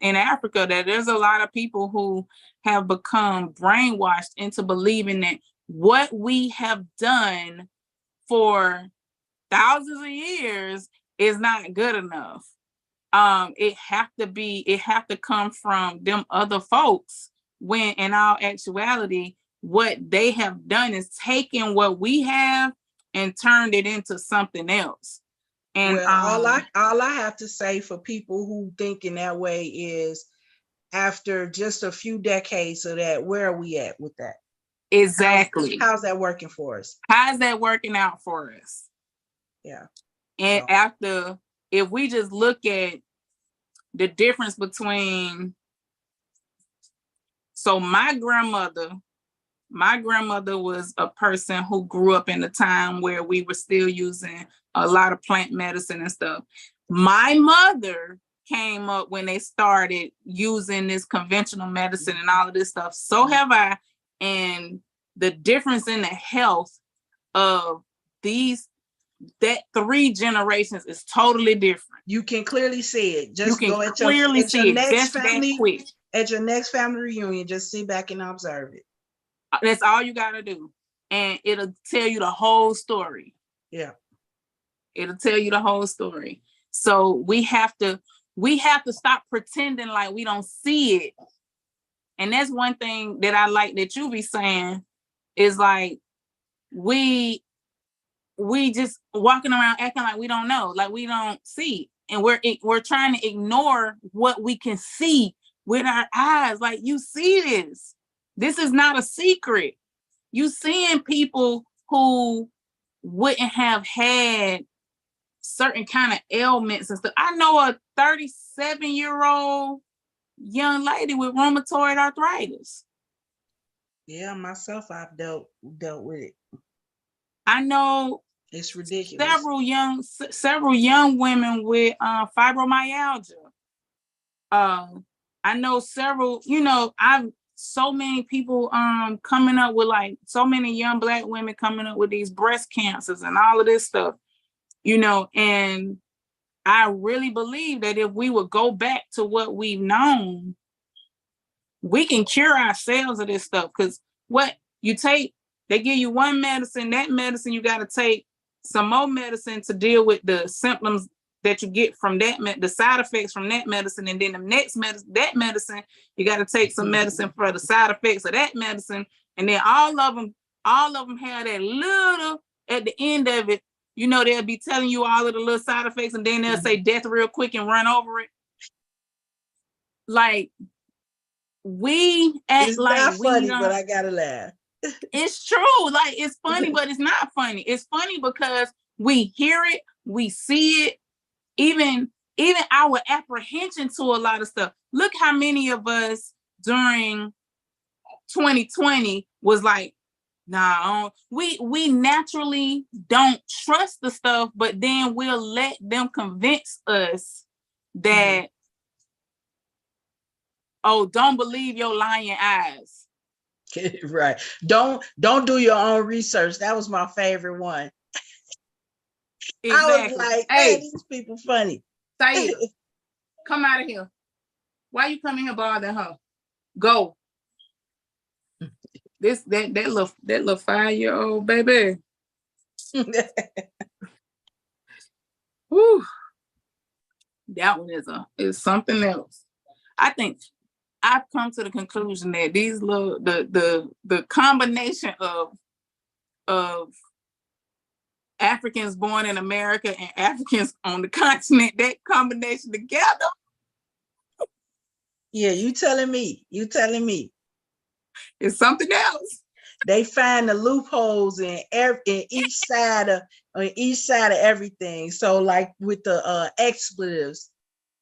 Africa, that there's a lot of people who have become brainwashed into believing that what we have done for thousands of years is not good enough. It have to come from them other folks, when in all actuality, what they have done is taken what we have and turned it into something else. And all I have to say for people who think in that way is, after just a few decades of that, where are we at with that? Exactly. How's that working for us? How's that working out for us? Yeah. And if we just look at the difference between, so my grandmother was a person who grew up in a time where we were still using a lot of plant medicine and stuff. My mother came up when they started using this conventional medicine and all of this stuff. So have I. And the difference in the health of that 3 generations is totally different. You can clearly see it. Just go at your next family. At your next family reunion, just sit back and observe it. That's all you got to do. And it'll tell you the whole story. Yeah. It'll tell you the whole story. So we have to stop pretending like we don't see it. And that's one thing that I like that you be saying is like, we just walking around acting like we don't know, like we don't see. And we're trying to ignore what we can see with our eyes. Like, you see this. This is not a secret. You seeing people who wouldn't have had certain kind of ailments and stuff. I know a 37-year-old young lady with rheumatoid arthritis. Yeah, myself, I've dealt with it. I know it's ridiculous. Several young women with fibromyalgia. I know several, I've so many people coming up with, like, so many young Black women coming up with these breast cancers and all of this stuff, and I really believe that if we would go back to what we've known, we can cure ourselves of this stuff. Because what you take, they give you one medicine, that medicine you got to take some more medicine to deal with the symptoms that you get from that, the side effects from that medicine. And then the next medicine, you got to take some medicine for the side effects of that medicine. And then all of them have that little, at the end of it, they'll be telling you all of the little side effects, and then they'll say death real quick and run over it. Like, we act it's like not funny, but I gotta laugh. It's true. Like, it's funny, but it's not funny. It's funny because we hear it, we see it, even our apprehension to a lot of stuff. Look how many of us during 2020 was like, nah, we naturally don't trust the stuff, but then we'll let them convince us that, oh, don't believe your lying eyes. Right. Don't do your own research. That was my favorite one. Exactly. I was like, hey, these people funny. Say it. Come out of here. Why you coming here bothering her? Go. That little 5-year-old baby. Whew. That one is something else. I think I've come to the conclusion that these little the combination of Africans born in America and Africans on the continent, that combination together. Yeah, you telling me. It's something else. They find the loopholes in each side of everything. So, like with the expletives,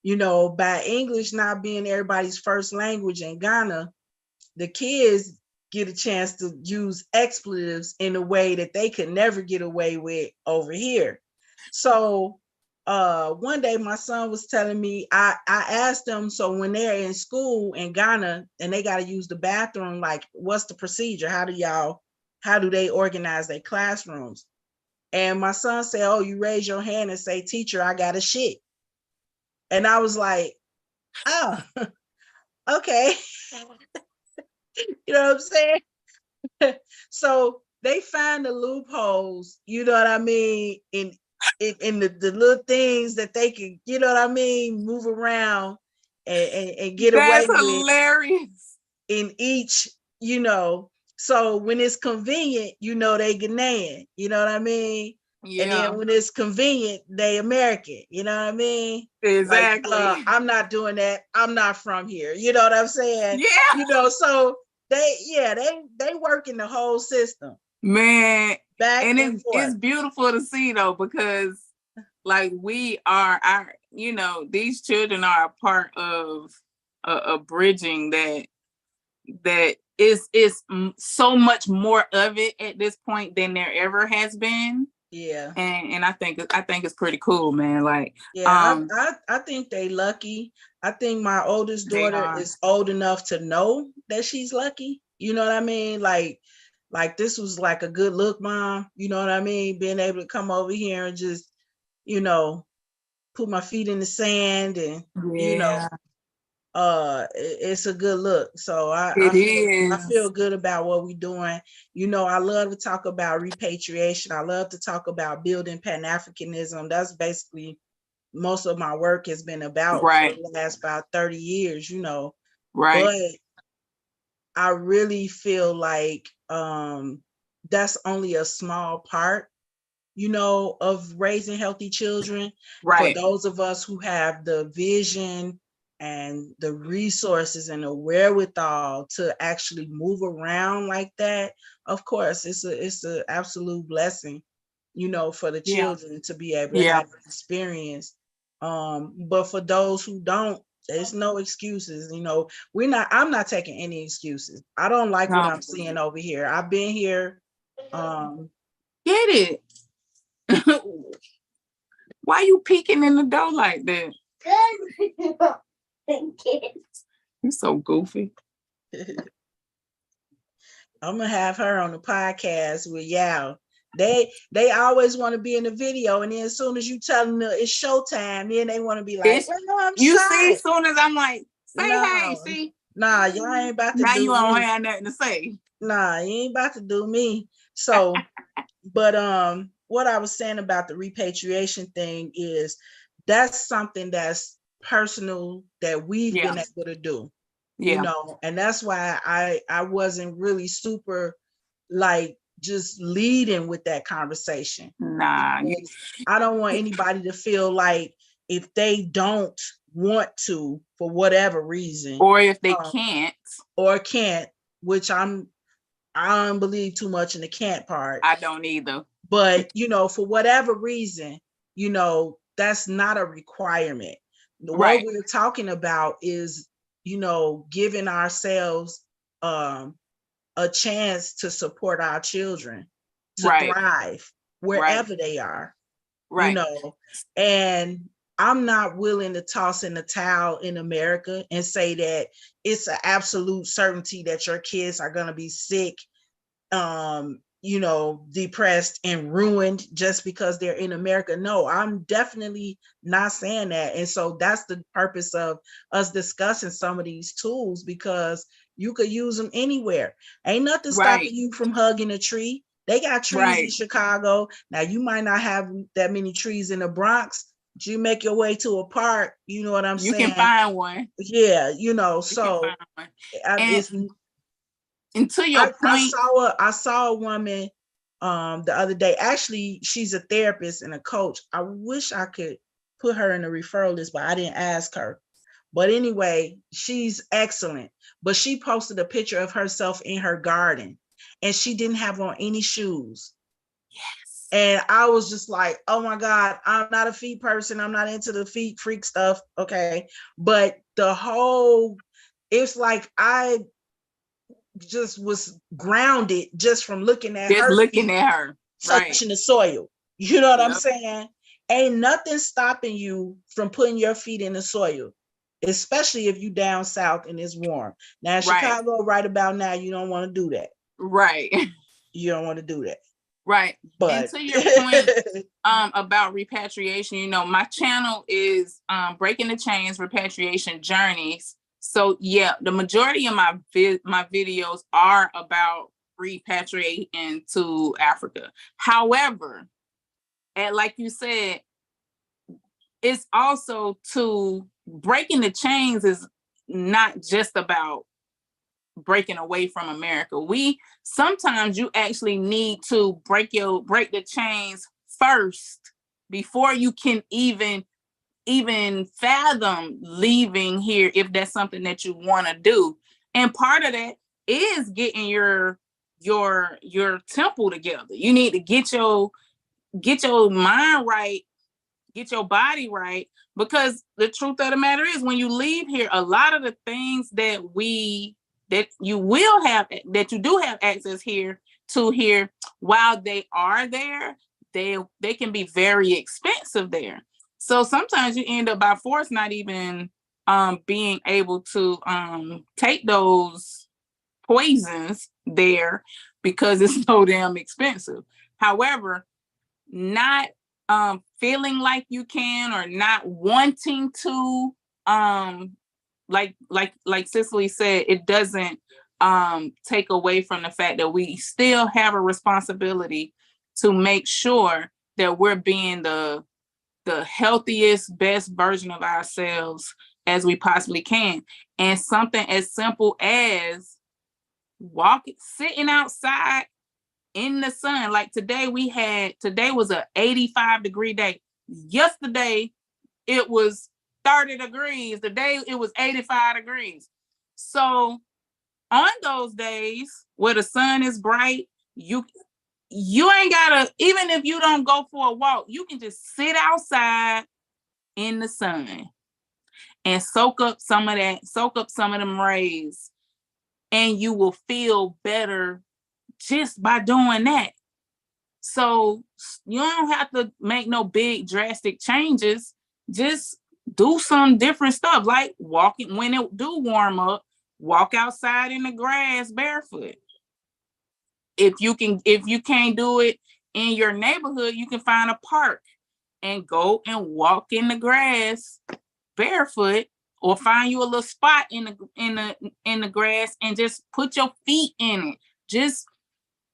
by English not being everybody's first language in Ghana, the kids get a chance to use expletives in a way that they could never get away with over here. So one day my son was telling me, I asked them, so when they're in school in Ghana and they got to use the bathroom, like, what's the procedure? How do they organize their classrooms? And my son said, oh, you raise your hand and say, teacher, I got a shit. And I was like, oh, okay. You know what I'm saying? So they find the loopholes, you know what I mean, in the little things that they can, you know what I mean, move around and get away with. That's hilarious. In each, so when it's convenient, they Ghanaian, you know what I mean? Yeah. And then when it's convenient, they American, you know what I mean? Exactly. Like, I'm not doing that. I'm not from here. You know what I'm saying? Yeah. So they work in the whole system. Man, and it's beautiful to see though, because like we are these children are a part of a bridging that is so much more of it at this point than there ever has been. Yeah. And I think it's pretty cool, man. Like, yeah, I think they lucky. I think my oldest daughter is old enough to know that she's lucky. You know what I mean? Like this was like a good look, Mom. You know what I mean? Being able to come over here and just, put my feet in the sand and, it's a good look. So It is. I feel good about what we're doing. You know, I love to talk about repatriation. I love to talk about building Pan-Africanism. That's basically most of my work has been about right. for the last about 30 years, you know. Right. But I really feel like that's only a small part, you know, of raising healthy children. Right. For those of us who have the vision and the resources and the wherewithal to actually move around like that, of course, it's a absolute blessing, you know, for the children to be able to have an experience. But for those who don't, there's no excuses. You know, I'm not taking any excuses. I don't like what I'm seeing over here. I've been here. Get it. Why you peeking in the door like that? You're so goofy. I'm gonna have her on the podcast with y'all. They always want to be in the video, and then as soon as you tell them it's showtime, then they want to be like, well, you see, as soon as I'm like, say hey, see. Nah, y'all ain't about to now do you don't me. have nothing to say. Nah, you ain't about to do me. So, but what I was saying about the repatriation thing is that's something that's personal that we've been able to do. You know, and that's why I wasn't really super like just leading with that conversation. Nah, I don't want anybody to feel like if they don't want to for whatever reason, or if they can't, which I don't believe too much in the can't part. I don't either. But you know, for whatever reason, you know, that's not a requirement. What we're talking about is, you know, giving ourselves a chance to support our children to thrive wherever they are, you know. And I'm not willing to toss in the towel in America and say that it's an absolute certainty that your kids are going to be sick, you know, depressed and ruined just because they're in America. No, I'm definitely not saying that. And so that's the purpose of us discussing some of these tools, because you could use them anywhere. Ain't nothing stopping you from hugging a tree. They got trees in Chicago. Now, you might not have that many trees in the Bronx, but you make your way to a park, you know what I'm saying? You can find one. Yeah, you know, so it's, and to your point, I saw a woman the other day. Actually, she's a therapist and a coach. I wish I could put her in the referral list, but I didn't ask her. But anyway, she's excellent. But she posted a picture of herself in her garden, and she didn't have on any shoes. Yes. And I was just like, oh my God, I'm not a feet person. I'm not into the feet freak stuff. Okay. But it's like I just was grounded just from looking at her touching the soil. You know what I'm saying? Ain't nothing stopping you from putting your feet in the soil, especially if you down south and it's warm. Now, Chicago right about now, you don't want to do that. You don't want to do that. But and to your point about repatriation, you know, my channel is Breaking the Chains Repatriation Journeys. So yeah, the majority of my videos are about repatriating to Africa. However, and like you said, it's also to breaking the chains is not just about breaking away from America. Sometimes you actually need to break the chains first before you can even fathom leaving here, if that's something that you want to do. And part of that is getting your temple together. You need to get your mind right, get your body right, because the truth of the matter is, when you leave here, a lot of the things that you do have access here while they are there, they can be very expensive there. So sometimes you end up by force not even being able to take those poisons there because it's so damn expensive. However, not feeling like you can, or not wanting to like Cicely said, it doesn't take away from the fact that we still have a responsibility to make sure that we're being the healthiest, best version of ourselves as we possibly can. And something as simple as sitting outside in the sun. Like today was a 85-degree day. Yesterday it was 30 degrees. Today it was 85 degrees. So on those days where the sun is bright, you ain't gotta, even if you don't go for a walk, you can just sit outside in the sun and soak up some of them rays, and you will feel better just by doing that. So you don't have to make no big drastic changes. Just do some different stuff, like walking when it do warm up, walk outside in the grass barefoot. If you can't do it in your neighborhood, you can find a park and go and walk in the grass barefoot, or find you a little spot in the grass and just put your feet in it. Just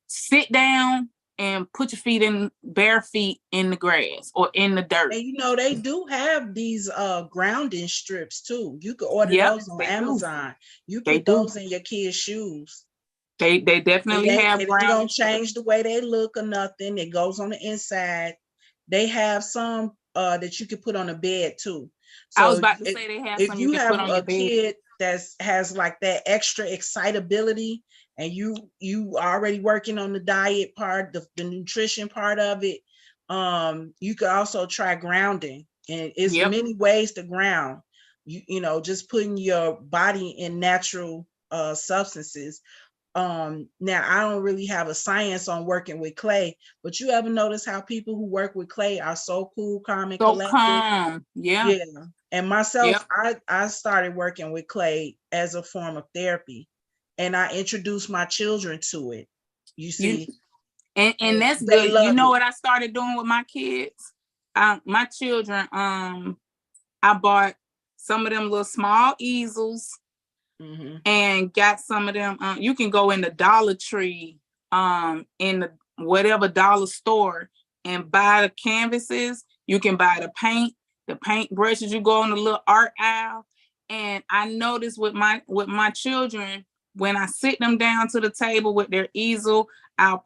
sit down and put your feet in, bare feet in the grass or in the dirt. And they do have these grounding strips too. You can order those on Amazon. You get those in your kids' shoes. They definitely have. It ain't gonna change the way they look or nothing. It goes on the inside. They have some that you can put on a bed too. So I was about to say they have some. If you have a kid that has like that extra excitability, and you already working on the diet part, the nutrition part of it, you could also try grounding. And it's many ways to ground. Just putting your body in natural substances. Now I don't really have a science on working with clay, but you ever notice how people who work with clay are so cool, calm, and collected? Calm. Yeah. And myself, I started working with clay as a form of therapy, and I introduced my children to it. You see, and that's good. You know what I started doing with my kids? My children, I bought some of them little small easels. Mm-hmm. And got some of them. You can go in the Dollar Tree, in the whatever dollar store, and buy the canvases. You can buy the paint brushes. You go on the little art aisle. And I noticed with my children, when I sit them down to the table with their easel, I'll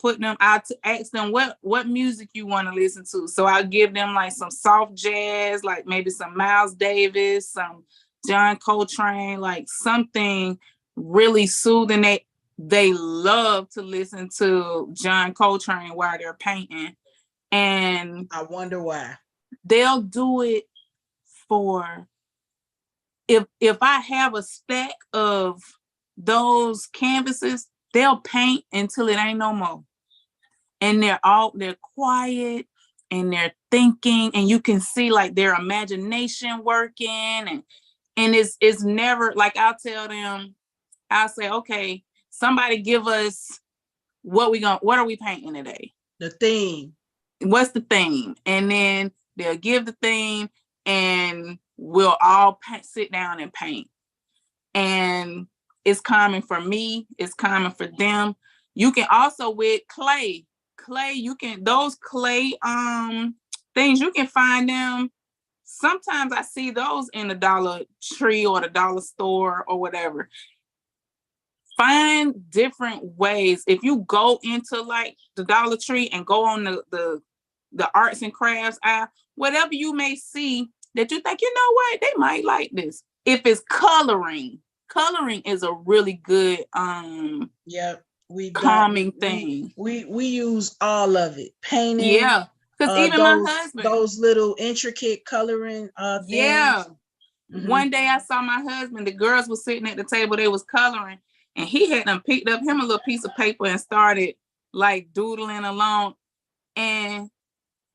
ask them what music you want to listen to. So I'll give them like some soft jazz, like maybe some Miles Davis, some John Coltrane, like something really soothing. They love to listen to John Coltrane while they're painting. And I wonder why. They'll do it for, if I have a stack of those canvases, they'll paint until it ain't no more. And they're quiet and they're thinking, and you can see like their imagination working, and it's never like, I'll tell them, I'll say, okay, somebody give us what are we painting today? The theme. What's the theme? And then they'll give the theme, and we'll all sit down and paint. And it's calming for me. It's calming for them. You can also, with clay, those clay things, you can find them. Sometimes I see those in the Dollar Tree or the dollar store or whatever. Find different ways. If you go into like the Dollar Tree and go on the arts and crafts aisle, whatever you may see that you think, you know what, they might like this. If it's coloring is a really good calming thing. We use all of it. Painting. Yeah. Because even my husband, those little intricate coloring things. Yeah. Mm-hmm. One day I saw my husband, the girls were sitting at the table, they was coloring, and he had them picked up him a little piece of paper and started like doodling along. And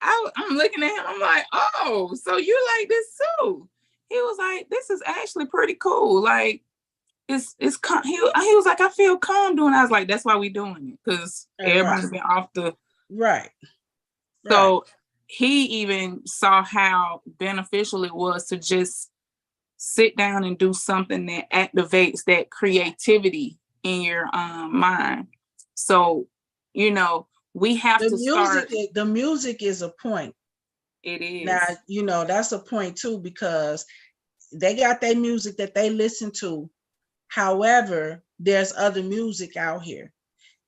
I'm looking at him, I'm like, oh, so you like this too? He was like, this is actually pretty cool. Like, it's he was like, I feel calm doing it. I was like, that's why we doing it, because everybody's been off the right. So he even saw how beneficial it was to just sit down and do something that activates that creativity in your mind. So, you know, we have to start. The music is a point. It is. Now, you know, that's a point too, because they got their music that they listen to. However, there's other music out here.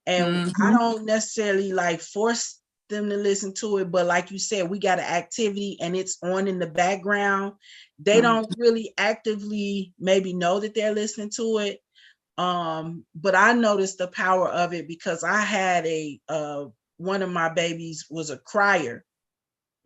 And I don't necessarily like force them to listen to it, but like you said, we got an activity and it's on in the background. They don't really actively maybe know that they're listening to it. But I noticed the power of it because I had one of my babies was a crier.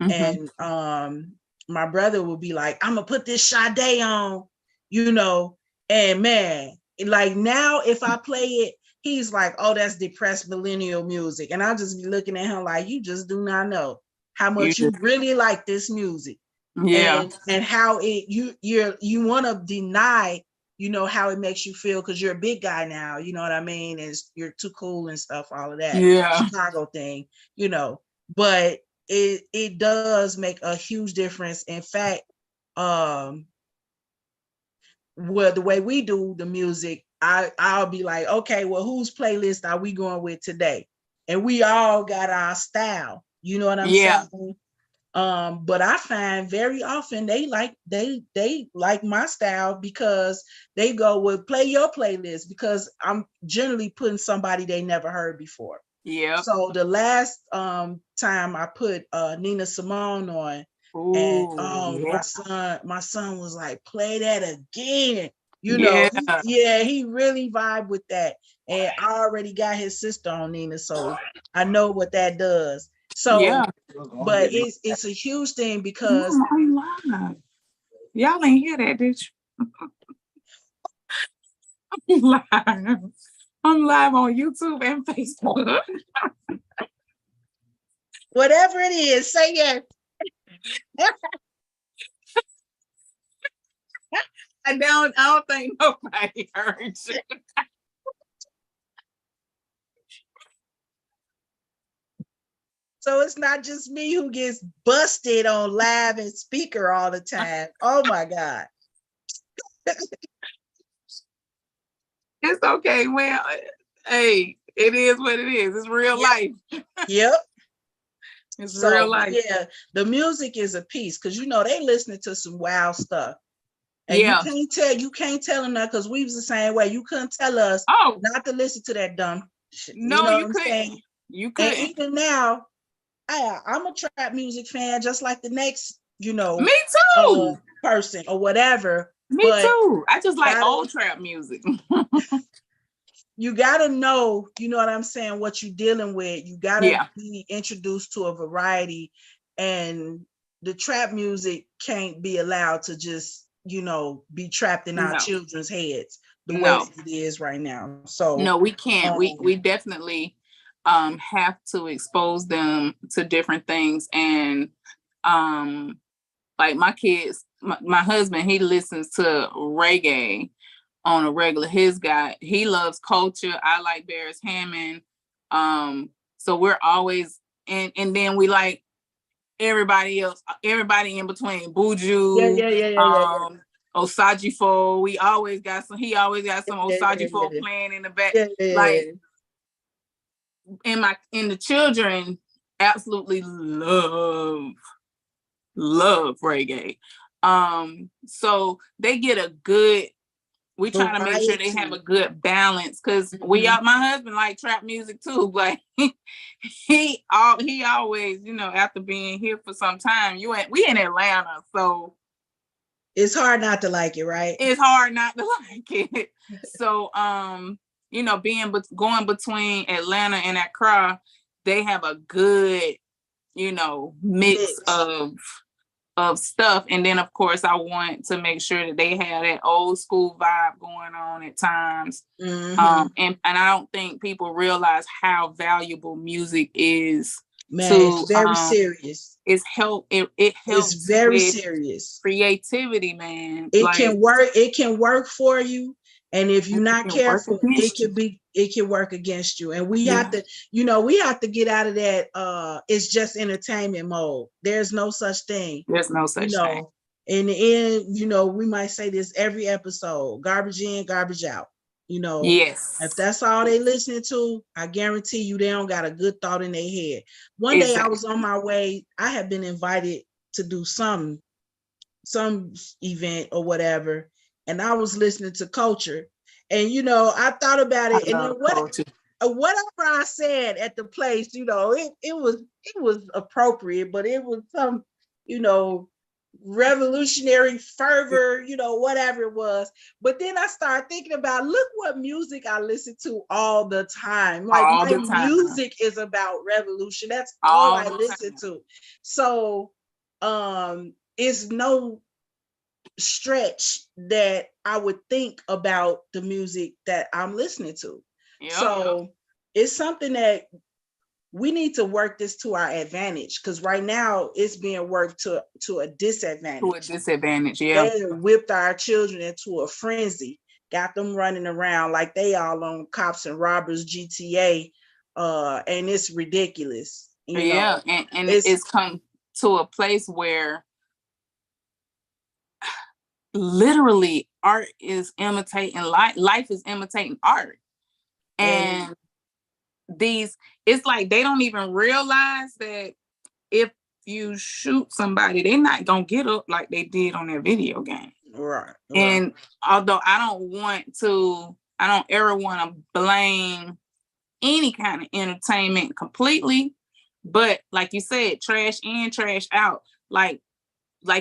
And my brother would be like, I'm gonna put this Sade on, you know, and man, like now if I play it, he's like, oh, that's depressed millennial music. And I'll just be looking at him like, you just do not know how much you really like this music. Yeah. And how you want to deny, you know, how it makes you feel because you're a big guy now, you know what I mean? And you're too cool and stuff, all of that. Yeah. Chicago thing, you know, but it does make a huge difference. In fact, well, the way we do the music, I'll be like, okay, well, whose playlist are we going with today? And we all got our style, you know what I'm saying? But I find very often they like my style because they go with play your playlist because I'm generally putting somebody they never heard before. Yeah. So the last time I put Nina Simone on, and my son was like, play that again. You know, he really vibe with that. And I already got his sister on Nina, so I know what that does. So, but it's a huge thing because I'm live. Y'all ain't hear that, did you? I'm live on YouTube and Facebook. Whatever it is, say yes. I don't think nobody heard you. So it's not just me who gets busted on live and speaker all the time. Oh my God. It's okay. Well, hey, it is what it is. It's real life. Yep. It's real life. Yeah, the music is a piece because you know they listening to some wild stuff. And you can't tell them that because we was the same way. You couldn't tell us not to listen to that dumb shit. No, you know you couldn't. Saying? You couldn't. And even now, I'm a trap music fan, just like the next, you know, me too, person or whatever. Me too. I just like old trap music. You gotta know, you know what I'm saying, what you're dealing with. You gotta be introduced to a variety, and the trap music can't be allowed to just, you know, be trapped in our children's heads the way it is right now. So no, we can't. We definitely have to expose them to different things. And like my kids, my husband, he listens to reggae on a regular. He loves culture. I like Beres Hammond. So we're always and then we like everybody else, everybody in between. Buju, Osajifo. He always got some Osajifo playing in the back. Like and the children absolutely love reggae. So they get a good, we try to make sure they have a good balance because my husband like trap music too, but he always, you know, after being here for some time, we in Atlanta, so it's hard not to like it, right? It's hard not to like it. So you know, going between Atlanta and Accra, they have a good, you know, mix of stuff. And then of course I want to make sure that they have that old school vibe going on at times. And I don't think people realize how valuable music is. Man, it's very serious. It helps. It's very serious. Creativity, man. It can work for you. And if you're not careful, it can work against you. And we have to, you know, we have to get out of that. It's just entertainment mode. There's no such thing. There's no such thing. in the end, you know, we might say this every episode, garbage in, garbage out. You know, Yes. if that's all they listening to, I guarantee you they don't got a good thought in their head. One Exactly. day I was on my way, I had been invited to do some event or whatever, and I was listening to culture. And you know, I thought about it, and then whatever I said at the place, you know, it was appropriate, but it was some, you know, revolutionary fervor, you know, whatever it was. But then I started thinking about, look what music I listen to all the time. Like my music is about revolution. That's all I listen to. So it's no stretch that I would think about the music that I'm listening to. So it's something that we need to work this to our advantage, because right now it's being worked to a disadvantage. To a disadvantage, yeah. They whipped our children into a frenzy, got them running around like they all on Cops and Robbers GTA, and it's ridiculous. You know? And it's come to a place where literally art is imitating life is imitating art. And it's like they don't even realize that if you shoot somebody, they're not gonna get up like they did on their video game. Right. And although I don't ever want to blame any kind of entertainment completely, but like you said, trash in, trash out. Like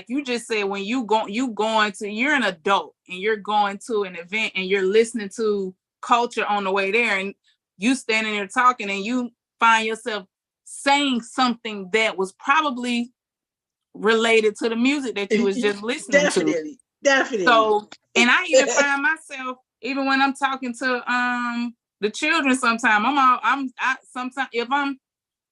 you just said, when you're an adult and you're going to an event and you're listening to culture on the way there, and you standing there talking and you find yourself saying something that was probably related to the music that you was just listening to. Definitely. So, and I even find myself, even when I'm talking to the children, sometimes sometimes if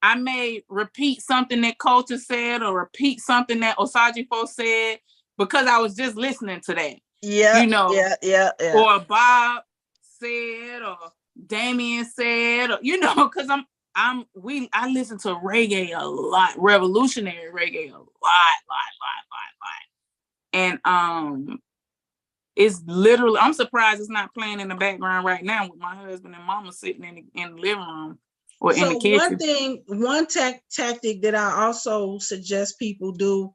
I may repeat something that culture said, or repeat something that Osajifo said, because I was just listening to that. Yeah. You know, yeah. Or Bob said, or Damien said, or, you know, because I listen to reggae a lot, revolutionary reggae a lot. And it's literally, I'm surprised it's not playing in the background right now with my husband and mama sitting in the living room or in the kitchen. One tactic that I also suggest people do,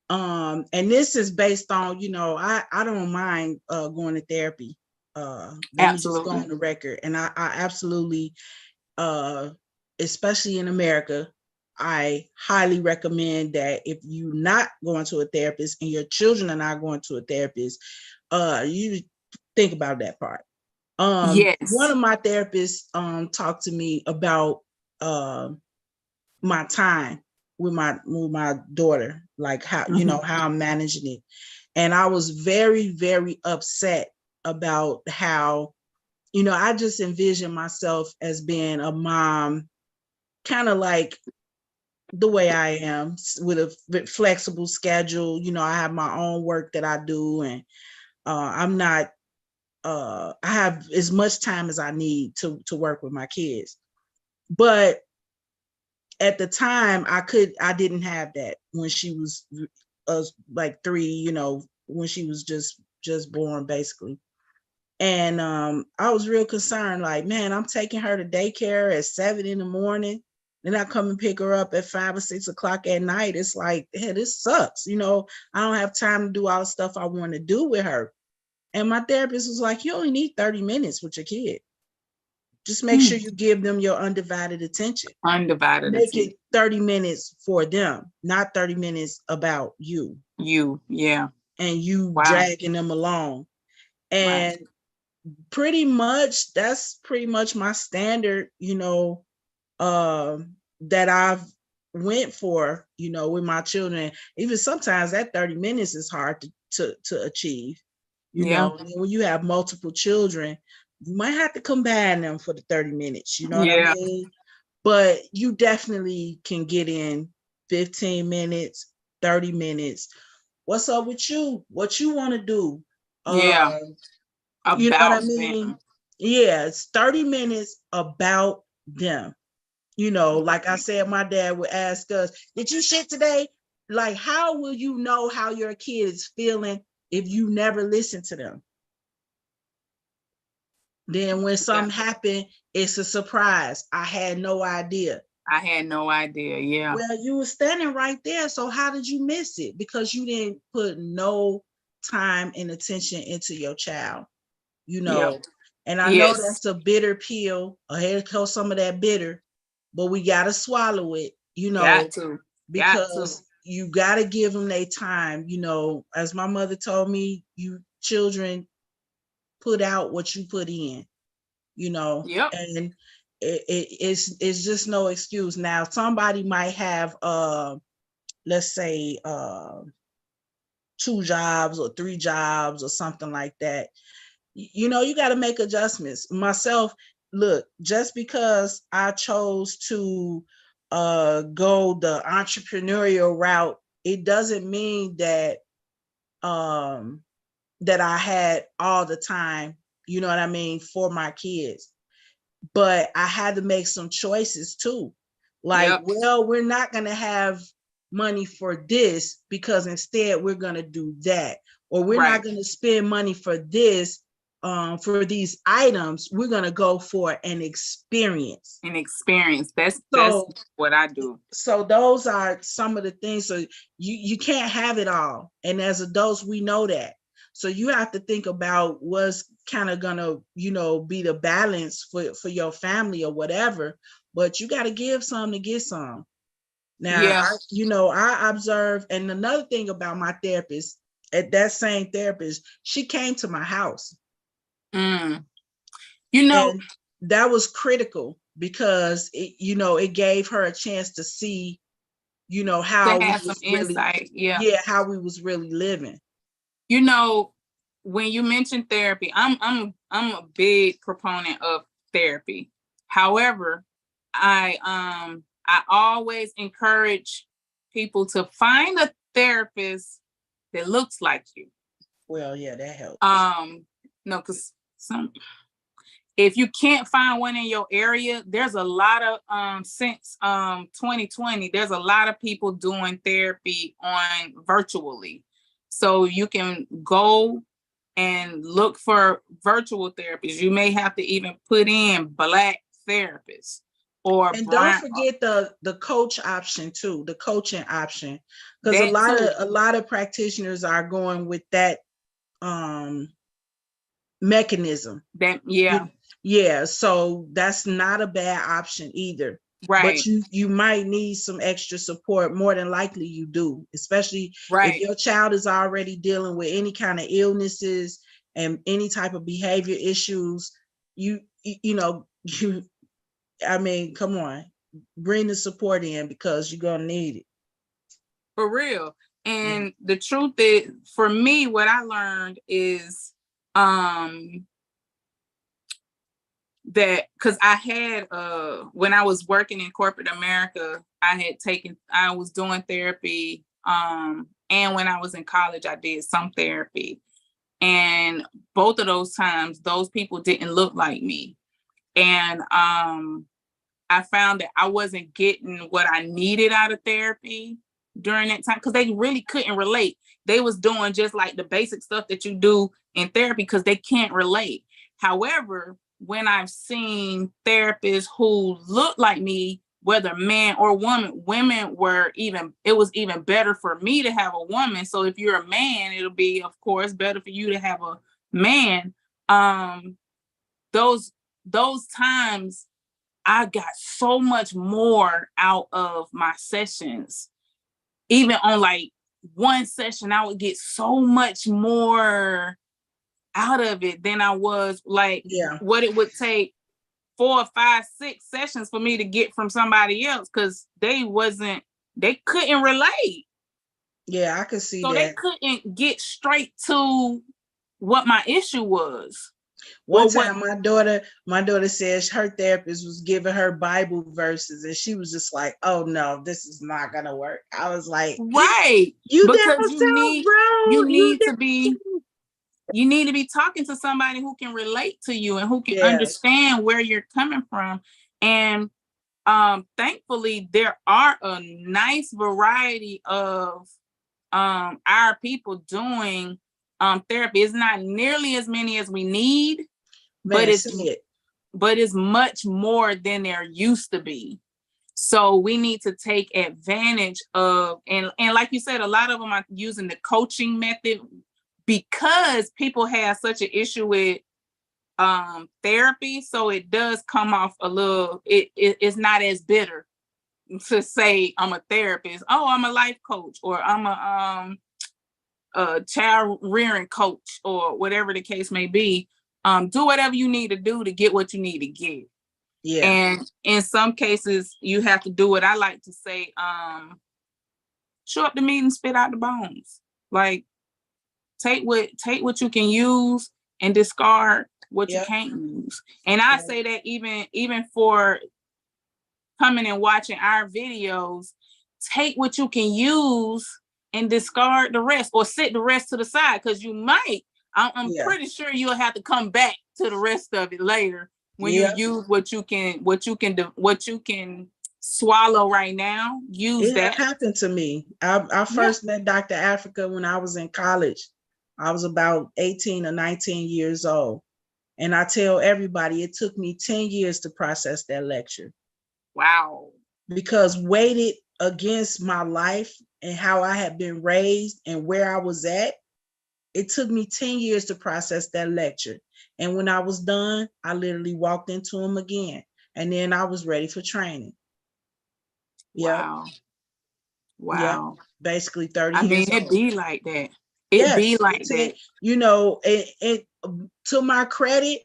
and this is based on, you know, I don't mind going to therapy. Let me just go on the record. And I absolutely, especially in America, I highly recommend that if you're not going to a therapist and your children are not going to a therapist, you think about that part. Yes. One of my therapists talked to me about my time with my daughter, like how, you know, how I'm managing it. And I was very, very upset about how, you know, I just envision myself as being a mom, kind of like the way I am, with a flexible schedule. You know, I have my own work that I do, and I'm not, I have as much time as I need to work with my kids. But at the time I didn't have that when she was like 3, you know, when she was just born basically. And I was real concerned, like, man, I'm taking her to daycare at 7 a.m. Then I come and pick her up at 5 or 6 o'clock at night. It's like, hey, this sucks. You know, I don't have time to do all the stuff I want to do with her. And my therapist was like, you only need 30 minutes with your kid. Just make sure you give them your undivided attention. Make it 30 minutes for them, not 30 minutes about you. Yeah. And you dragging them along. And pretty much, that's pretty much my standard, you know, that I've went for, you know, with my children. Even sometimes that 30 minutes is hard to achieve, you know. And when you have multiple children, you might have to combine them for the 30 minutes, you know what I mean? But you definitely can get in 15 minutes, 30 minutes. What's up with you? What you want to do? You know what I mean? Them. Yeah, it's 30 minutes about them. You know, like I said, my dad would ask us, did you shit today? like, how will you know how your kid is feeling if you never listen to them? Then when something happened, it's a surprise. I had no idea. Yeah. Well, you were standing right there. So how did you miss it? Because you didn't put no time and attention into your child, you know. Yep. And I know that's a bitter pill. Here goes some of that bitter, but we gotta swallow it, you know, because you gotta give them their time. You know, as my mother told me, you children put out what you put in, you know. Yep. And it's just no excuse. Now somebody might have let's say 2 jobs or 3 jobs or something like that. You know, you got to make adjustments. Myself, look, just because I chose to go the entrepreneurial route, it doesn't mean that that I had all the time, you know what I mean, for my kids. But I had to make some choices too. Like, well, we're not going to have money for this because instead we're going to do that. Or we're not going to spend money for this, for these items. We're going to go for an experience. That's what I do. So those are some of the things. So you can't have it all. And as adults, we know that. So you have to think about what's kind of gonna, you know, be the balance for your family or whatever. But you got to give some to get some. Now, I observe, and another thing about my therapist, at that same therapist, she came to my house. You know, and that was critical because it gave her a chance to see, how we have some insight. How we was really living. You know, when you mention therapy, I'm a big proponent of therapy. However, I always encourage people to find a therapist that looks like you. Well, yeah, that helps. No, because if you can't find one in your area, there's a lot of since 2020, there's a lot of people doing therapy on virtually. So you can go and look for virtual therapists. You may have to even put in Black therapists and don't forget the coach option too, the coaching option, because a lot of practitioners are going with that mechanism. So that's not a bad option either. But you might need some extra support. More than likely you do, especially if your child is already dealing with any kind of illnesses and any type of behavior issues. I mean, come on, bring the support in because you're gonna need it. For real. And the truth is, for me, what I learned is that because I had when I was working in corporate America, I was doing therapy, and when I was in college I did some therapy, and both of those times those people didn't look like me, and I found that I wasn't getting what I needed out of therapy during that time because they really couldn't relate. They was doing just like the basic stuff that you do in therapy because they can't relate. However, when I've seen therapists who look like me, whether man or woman, it was even better for me to have a woman. So if you're a man, it'll be, of course, better for you to have a man. Those times I got so much more out of my sessions. Even on like one session, I would get so much more out of it than I was like what it would take 4, 5, 6 sessions for me to get from somebody else because they couldn't relate. Yeah, I could see that. So they couldn't get straight to what my issue was. One time my daughter says her therapist was giving her Bible verses and she was just like, oh no, this is not gonna work. I was like, you need to be talking to somebody who can relate to you and who can understand where you're coming from. And Thankfully, there are a nice variety of our people doing therapy. It's not nearly as many as we need, but it's much more than there used to be. So we need to take advantage of, and like you said, a lot of them are using the coaching method because people have such an issue with therapy. So it does come off a little, it's not as bitter to say I'm a therapist. Oh, I'm a life coach, or I'm a child rearing coach, or whatever the case may be. Do whatever you need to do to get what you need to get. Yeah. And in some cases, you have to do what I like to say, show up the meat and spit out the bones. Like, take what you can use and discard what you can't use. And I say that even for coming and watching our videos, take what you can use and discard the rest, or set the rest to the side, because you might, I'm pretty sure you'll have to come back to the rest of it later when you use what you can swallow right now. Use that. It happened to me. I first met Dr. Africa when I was in college. I was about 18 or 19 years old. And I tell everybody it took me 10 years to process that lecture. Wow. Because weighted against my life and how I had been raised and where I was at, it took me 10 years to process that lecture. And when I was done, I literally walked into them again. And then I was ready for training. Wow. Wow. Yeah. Basically 30 years old. It be like that. That. You know, it to my credit,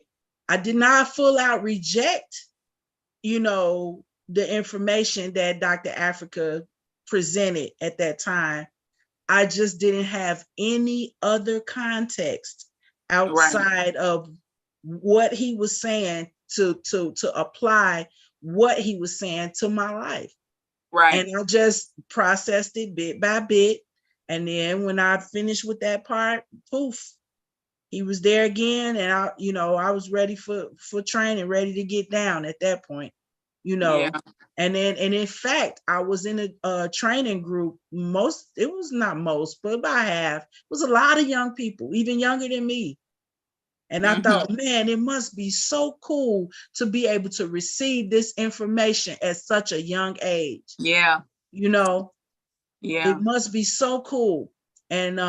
I did not full out reject, you know, the information that Dr. Africa presented at that time. I just didn't have any other context outside of what he was saying to apply what he was saying to my life. Right. And I just processed it bit by bit. And then when I finished with that part, poof, he was there again. And I was ready for training, ready to get down at that point, And in fact, I was in a training group. It was not most, but about half. It was a lot of young people, even younger than me. And I thought, man, it must be so cool to be able to receive this information at such a young age. Yeah. It must be so cool. And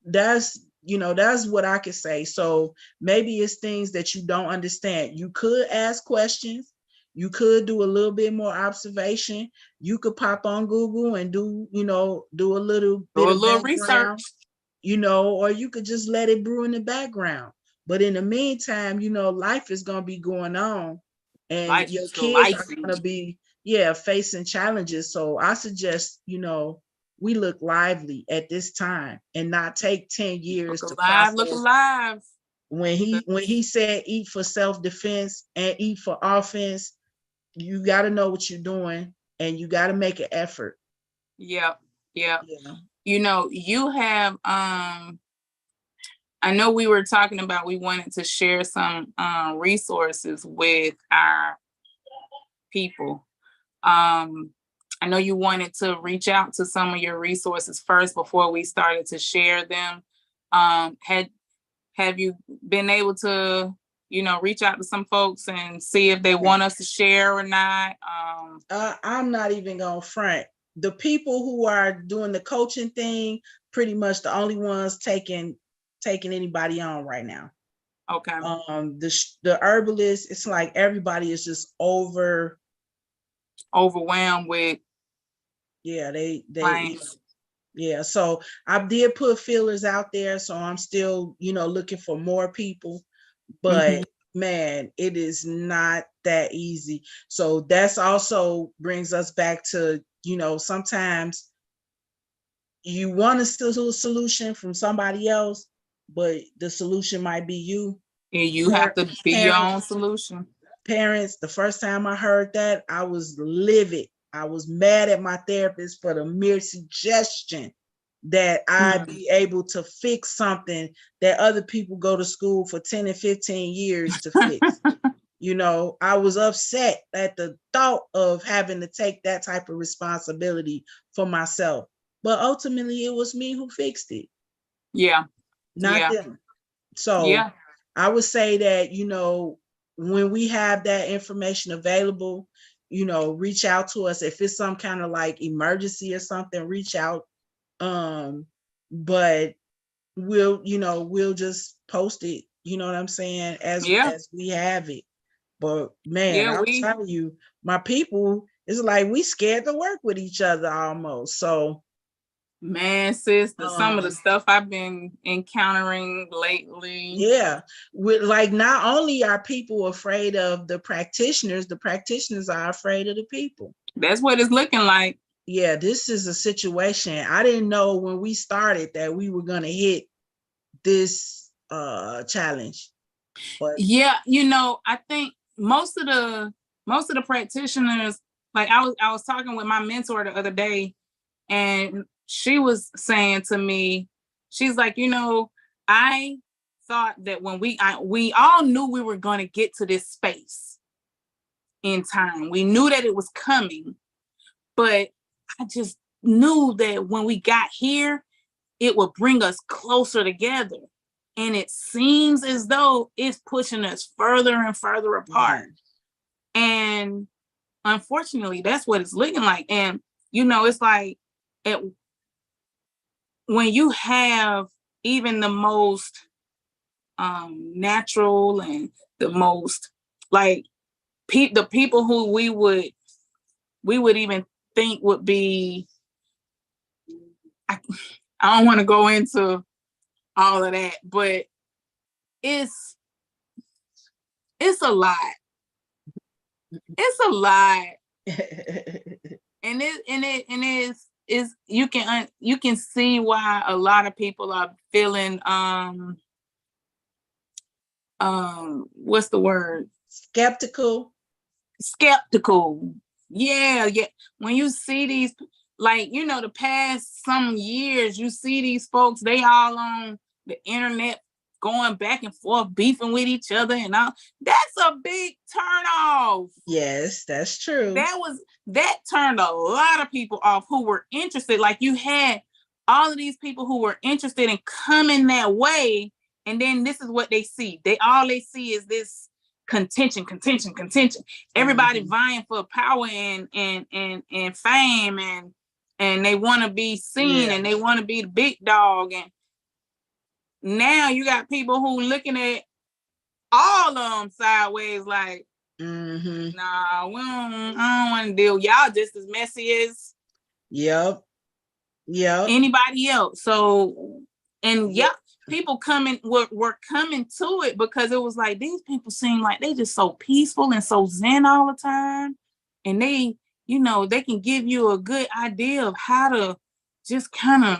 that's what I could say. So maybe it's things that you don't understand. You could ask questions. You could do a little bit more observation. You could pop on Google and do a little bit of research. Or you could just let it brew in the background. But in the meantime, life is going to be going on, and your kids are going to be, facing challenges. So I suggest, we look lively at this time and not take 10 years to process. Look alive. When he said eat for self-defense and eat for offense, you got to know what you're doing and you got to make an effort. Yeah. You have, I know we were talking about, we wanted to share some resources with our people. I know you wanted to reach out to some of your resources first before we started to share them. Have you been able to, reach out to some folks and see if they want us to share or not? I'm not even gonna front. The people who are doing the coaching thing, pretty much the only ones taking anybody on right now. Okay. The herbalists, it's like everybody is just overwhelmed with. Yeah, they so I did put feelers out there, so I'm still, looking for more people, but man, it is not that easy. So that's also brings us back to, sometimes you want a solution from somebody else, but the solution might be you. And you have to be your own solution. Parents, the first time I heard that, I was livid. I was mad at my therapist for the mere suggestion that I be able to fix something that other people go to school for 10 and 15 years to fix. You know, I was upset at the thought of having to take that type of responsibility for myself. But ultimately, it was me who fixed it. Yeah. Not them. So I would say that, you know, when we have that information available, you know, reach out to us. If it's some kind of like emergency or something, reach out. But we'll just post it, you know what I'm saying, as we have it. But man, I'm telling you, my people, it's like we scared to work with each other almost. So man, sis, some of the stuff I've been encountering lately. Yeah. With like, not only are people afraid of the practitioners are afraid of the people. That's what it's looking like. Yeah, this is a situation. I didn't know when we started that we were gonna hit this challenge. But yeah, you know, I think most of the practitioners, like I was talking with my mentor the other day, and she was saying to me, she's like, you know, I thought that when we all knew we were going to get to this space in time. We knew that it was coming, but I just knew that when we got here, it would bring us closer together. And it seems as though it's pushing us further and further apart. And unfortunately, that's what it's looking like. And, you know, it's like when you have even the most natural and the most like the people who we would even think would be, I don't want to go into all of that, but it's a lot. It's a lot. and it is you can see why a lot of people are feeling what's the word? Skeptical. Yeah. When you see these, like, you know, the past some years, you see these folks, they all on the internet going back and forth, beefing with each other and all. That's a big turn off. Yes, that's true. That turned a lot of people off who were interested. Like, you had all of these people who were interested in coming that way, and then this is what they see. All they see is this contention. Everybody vying for power and fame, and they want to be seen, and they want to be the big dog. And now you got people who looking at all of them sideways, like, nah, I don't want to deal. Y'all just as messy as anybody else. So, and people were coming to it because it was like, these people seem like they just so peaceful and so zen all the time. And they, you know, they can give you a good idea of how to just kind of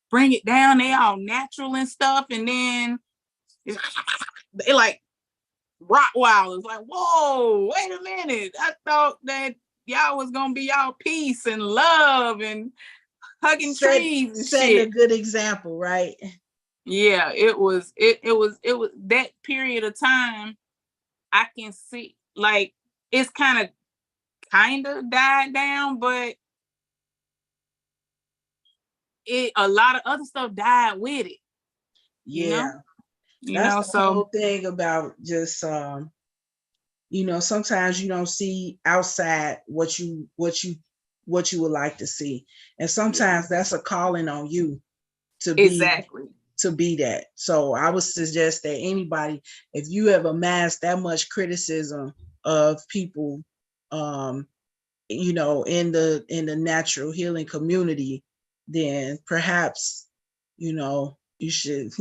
bring it down. They all natural and stuff. And then they like Rottweilers, like, whoa, wait a minute. I thought that y'all was going to be all peace and love and hugging trees and setting shit. A good example, right? Yeah, it was that period of time. I can see, like, it's kind of died down, but a lot of other stuff died with it. Yeah. That's the whole thing about just you know, sometimes you don't see outside what you would like to see, and sometimes that's a calling on you to be that. So I would suggest that anybody, if you have amassed that much criticism of people, you know, in the natural healing community, then perhaps, you know, you should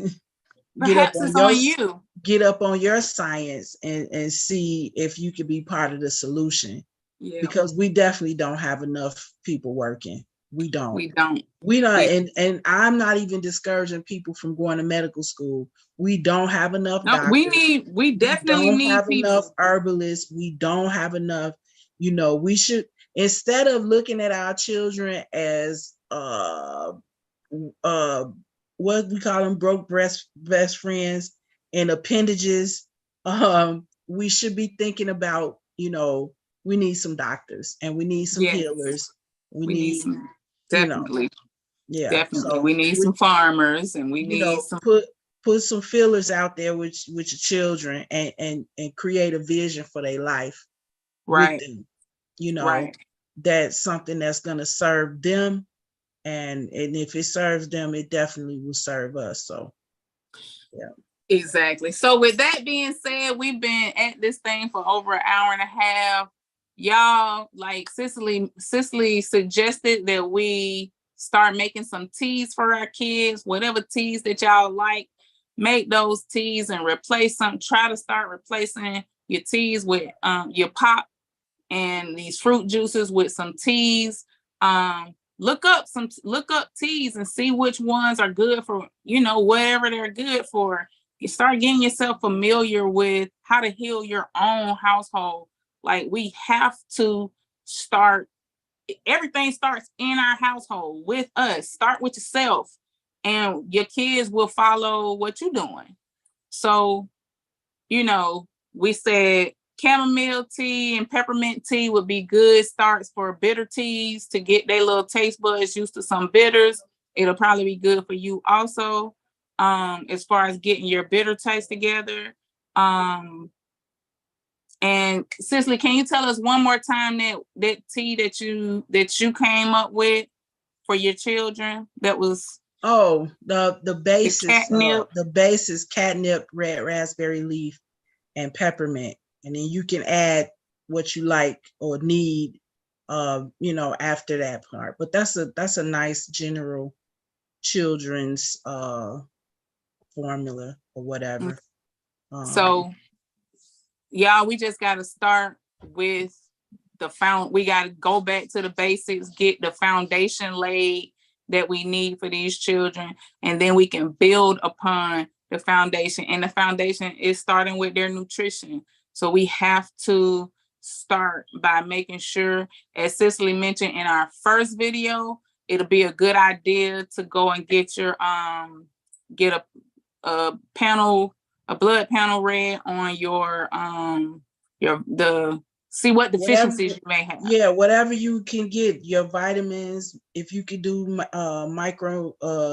get up on your science and see if you could be part of the solution. Because we definitely don't have enough people working. We don't. And I'm not even discouraging people from going to medical school. We don't have enough doctors. We definitely need have enough herbalists. We don't have enough, you know, we should, instead of looking at our children as what we call them, broke best friends and appendages, we should be thinking about, we need some doctors and we need some healers. We need some, you know, definitely. yeah. Definitely. So we need some farmers, and we need some put some fillers out there with your children, and create a vision for their life with them. That's something that's going to serve them, and if it serves them, it definitely will serve us. So yeah. Exactly. So with that being said, we've been at this thing for over an hour and a half. Y'all, like Cicely suggested that we start making some teas for our kids, whatever teas that y'all like, make those teas and try to start replacing your teas with your pop and these fruit juices with some teas. Look up teas and see which ones are good for, whatever they're good for. You start getting yourself familiar with how to heal your own household. Like, we have to everything starts in our household with us. Start with yourself, and your kids will follow what you're doing. So, we said chamomile tea and peppermint tea would be good starts for bitter teas to get their little taste buds used to some bitters. It'll probably be good for you also, as far as getting your bitter taste together. And Cicely, can you tell us one more time that tea that you came up with for your children? That was the base is catnip, red raspberry leaf, and peppermint, and then you can add what you like or need, after that part. But that's a nice general children's formula or whatever. So y'all, we just got to start with we got to go back to the basics, get the foundation laid that we need for these children, and then we can build upon the foundation. And the foundation is starting with their nutrition. So we have to start by making sure, as Cicely mentioned in our first video, it'll be a good idea to go and get your get a blood panel read on see what deficiencies you may have. Yeah, whatever you can get, your vitamins, if you could do micro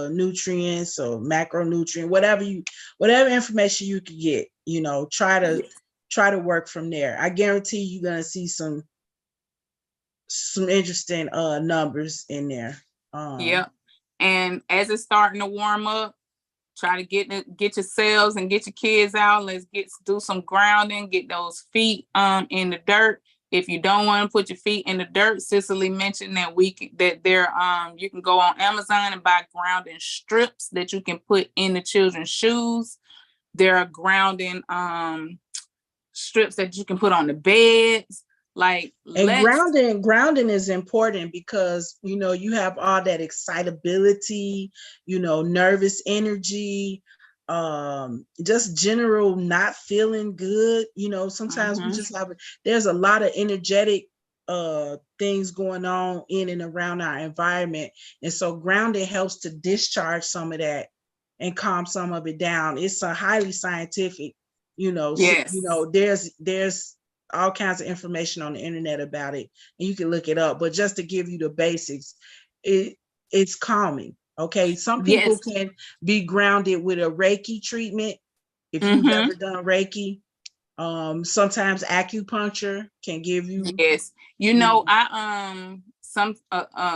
nutrients or macronutrient, whatever information you could get, try to work from there. I guarantee you're gonna see some interesting numbers in there. Yep. And as it's starting to warm up, try to get yourselves and get your kids out. Let's do some grounding, get those feet in the dirt. If you don't want to put your feet in the dirt, Cicely mentioned that you can go on Amazon and buy grounding strips that you can put in the children's shoes. There are grounding strips that you can put on the beds. Grounding is important because you have all that excitability, nervous energy, just general not feeling good. Sometimes we just there's a lot of energetic things going on in and around our environment, and so grounding helps to discharge some of that and calm some of it down. It's a highly scientific, yes. There's all kinds of information on the internet about it, and you can look it up. But just to give you the basics, it's calming. Okay, some people can be grounded with a Reiki treatment. If you've ever done Reiki, sometimes acupuncture can give you. Yes,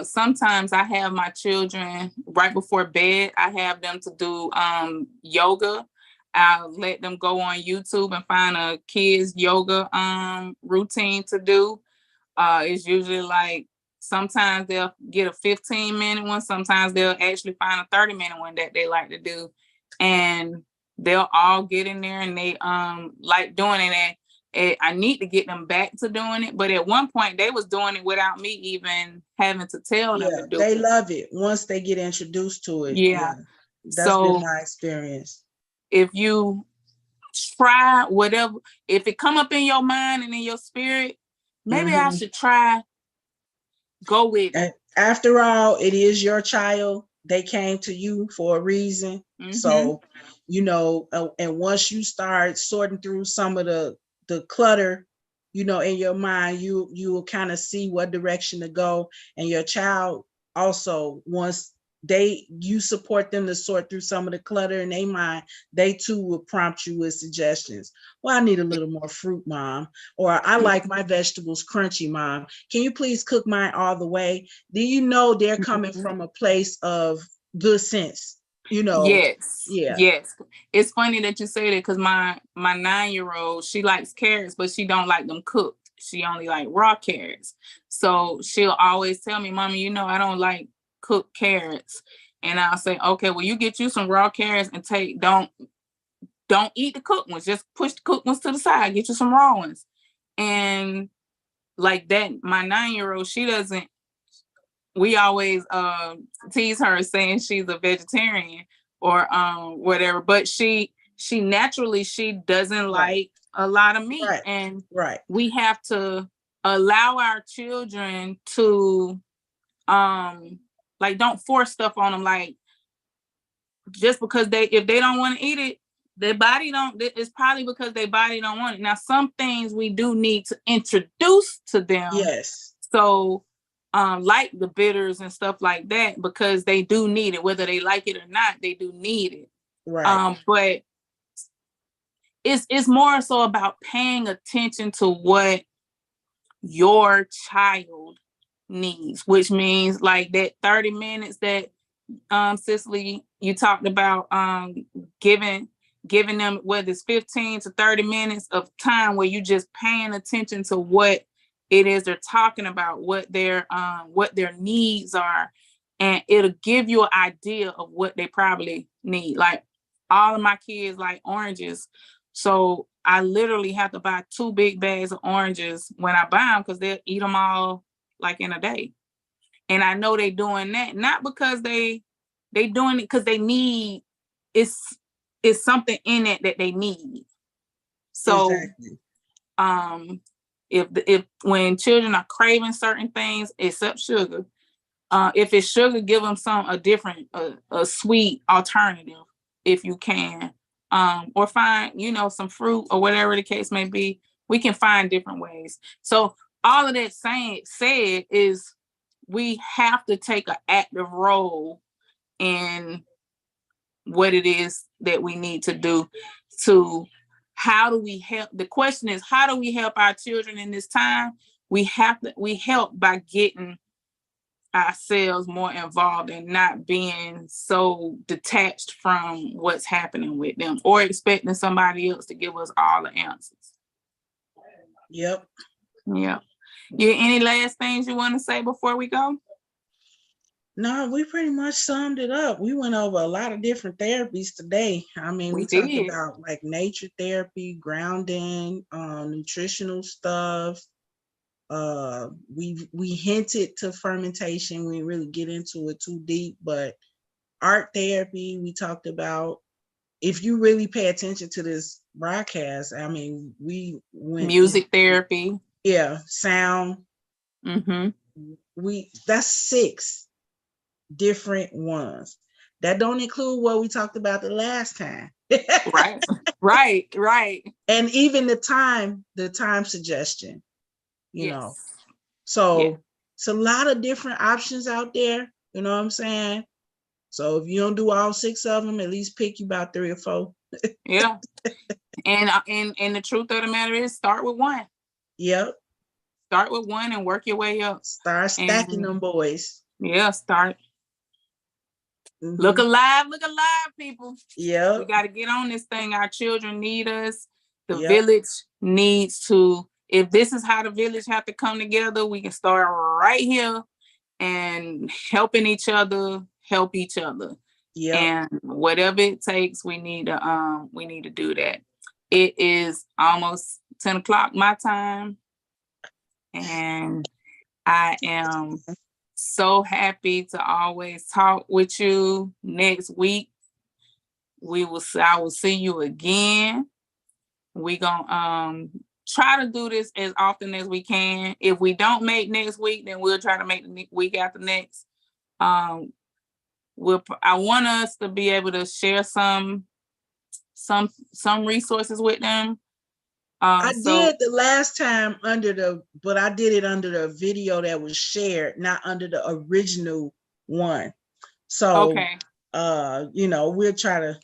sometimes I have my children right before bed. I have them to do yoga. I'll let them go on YouTube and find a kids yoga routine to do. It's usually like, sometimes they'll get a 15-minute one. Sometimes they'll actually find a 30-minute one that they like to do. And they'll all get in there and they like doing it. And I need to get them back to doing it. But at one point they was doing it without me even having to tell them to do it. They love it once they get introduced to it. Yeah. That's been my experience. If you try whatever, if it come up in your mind and in your spirit, maybe I should try, go with it. After all, it is your child. they came to you for a reason. So, and once you start sorting through some of the clutter, in your mind, you will kind of see what direction to go. And your child also, once you support them to sort through some of the clutter in their mind, they too will prompt you with suggestions. Well, I need a little more fruit, Mom. Or I like my vegetables crunchy, Mom. Can you please cook mine all the way? Do you know they're coming from a place of good sense? Yes. Yeah. Yes. It's funny that you say that, because my 9-year-old, she likes carrots, but she don't like them cooked. She only like raw carrots. So she'll always tell me, Mommy, I don't like cooked carrots. And I'll say, okay, well, you get you some raw carrots and don't eat the cooked ones. Just push the cooked ones to the side. Get you some raw ones. And like that, my 9-year-old, we always tease her saying she's a vegetarian or whatever, but she naturally, she doesn't like a lot of meat. And we have to allow our children to don't force stuff on them. Like, just because if they don't want to eat it, their body don't, it's probably because their body don't want it. Now, some things we do need to introduce to them. Yes. So like the bitters and stuff like that, because they do need it, whether they like it or not, they do need it. Right. But it's more so about paying attention to what your child needs, which means like that 30 minutes that Cicely, you talked about, giving them, whether it's 15 to 30 minutes of time where you just paying attention to what it is they're talking about, what their needs are, and it'll give you an idea of what they probably need. Like, all of my kids like oranges, so I literally have to buy 2 big bags of oranges when I buy them, because they'll eat them all like in a day. And I know they doing that not because they doing it because they need, it's something in it that they need. So exactly. If when children are craving certain things, except sugar, if it's sugar, give them a different a sweet alternative if you can, or find some fruit or whatever the case may be. We can find different ways. So all of that said is, we have to take an active role in what it is that we need to do. To how do we help? The question is, how do we help our children in this time? We help by getting ourselves more involved and not being so detached from what's happening with them, or expecting somebody else to give us all the answers. Yep. Yeah. Any last things you want to say before we go? No, we pretty much summed it up. We went over a lot of different therapies today. I mean, we talked about like nature therapy, grounding, nutritional stuff. We hinted to fermentation. We didn't really get into it too deep, but art therapy, we talked about. If you really pay attention to this broadcast, I mean, we went music therapy. Yeah, sound. That's 6 different ones. That don't include what we talked about the last time. Right. And even the time suggestion, you know. So it's a lot of different options out there, you know what I'm saying? So if you don't do all 6 of them, at least pick you about 3 or 4. Yeah. And the truth of the matter is, start with one. Yep. Start with one and work your way up. Start stacking them boys. Yeah, start. Look alive, people. Yeah. We got to get on this thing. Our children need us. The village needs to, if this is how the village have to come together, we can start right here and helping each other, help each other. Yeah. And whatever it takes, we need to do that. It is almost 10 o'clock my time. And I am so happy to always talk with you. Next week, I will see you again. We gonna try to do this as often as we can. If we don't make next week, then we'll try to make the week after next. I want us to be able to share some resources with them. I did the last time but I did it under the video that was shared, not under the original one. So, okay. We'll try to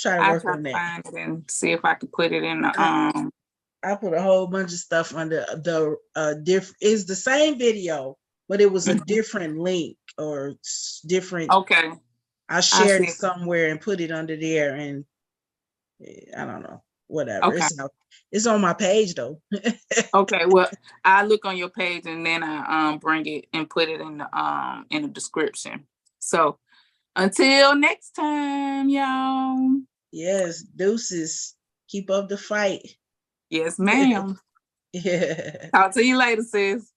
work on that. Find it and see if I can put it in the I put a whole bunch of stuff under the it's the same video, but it was a different link or different. Okay. I shared it somewhere and put it under there, and I don't know, whatever. Okay. It's on my page though. Okay, well, I look on your page and then I bring it and put it in the description. So until next time, y'all. Yes, deuces. Keep up the fight. Yes, ma'am. Yeah. Talk to you later, sis.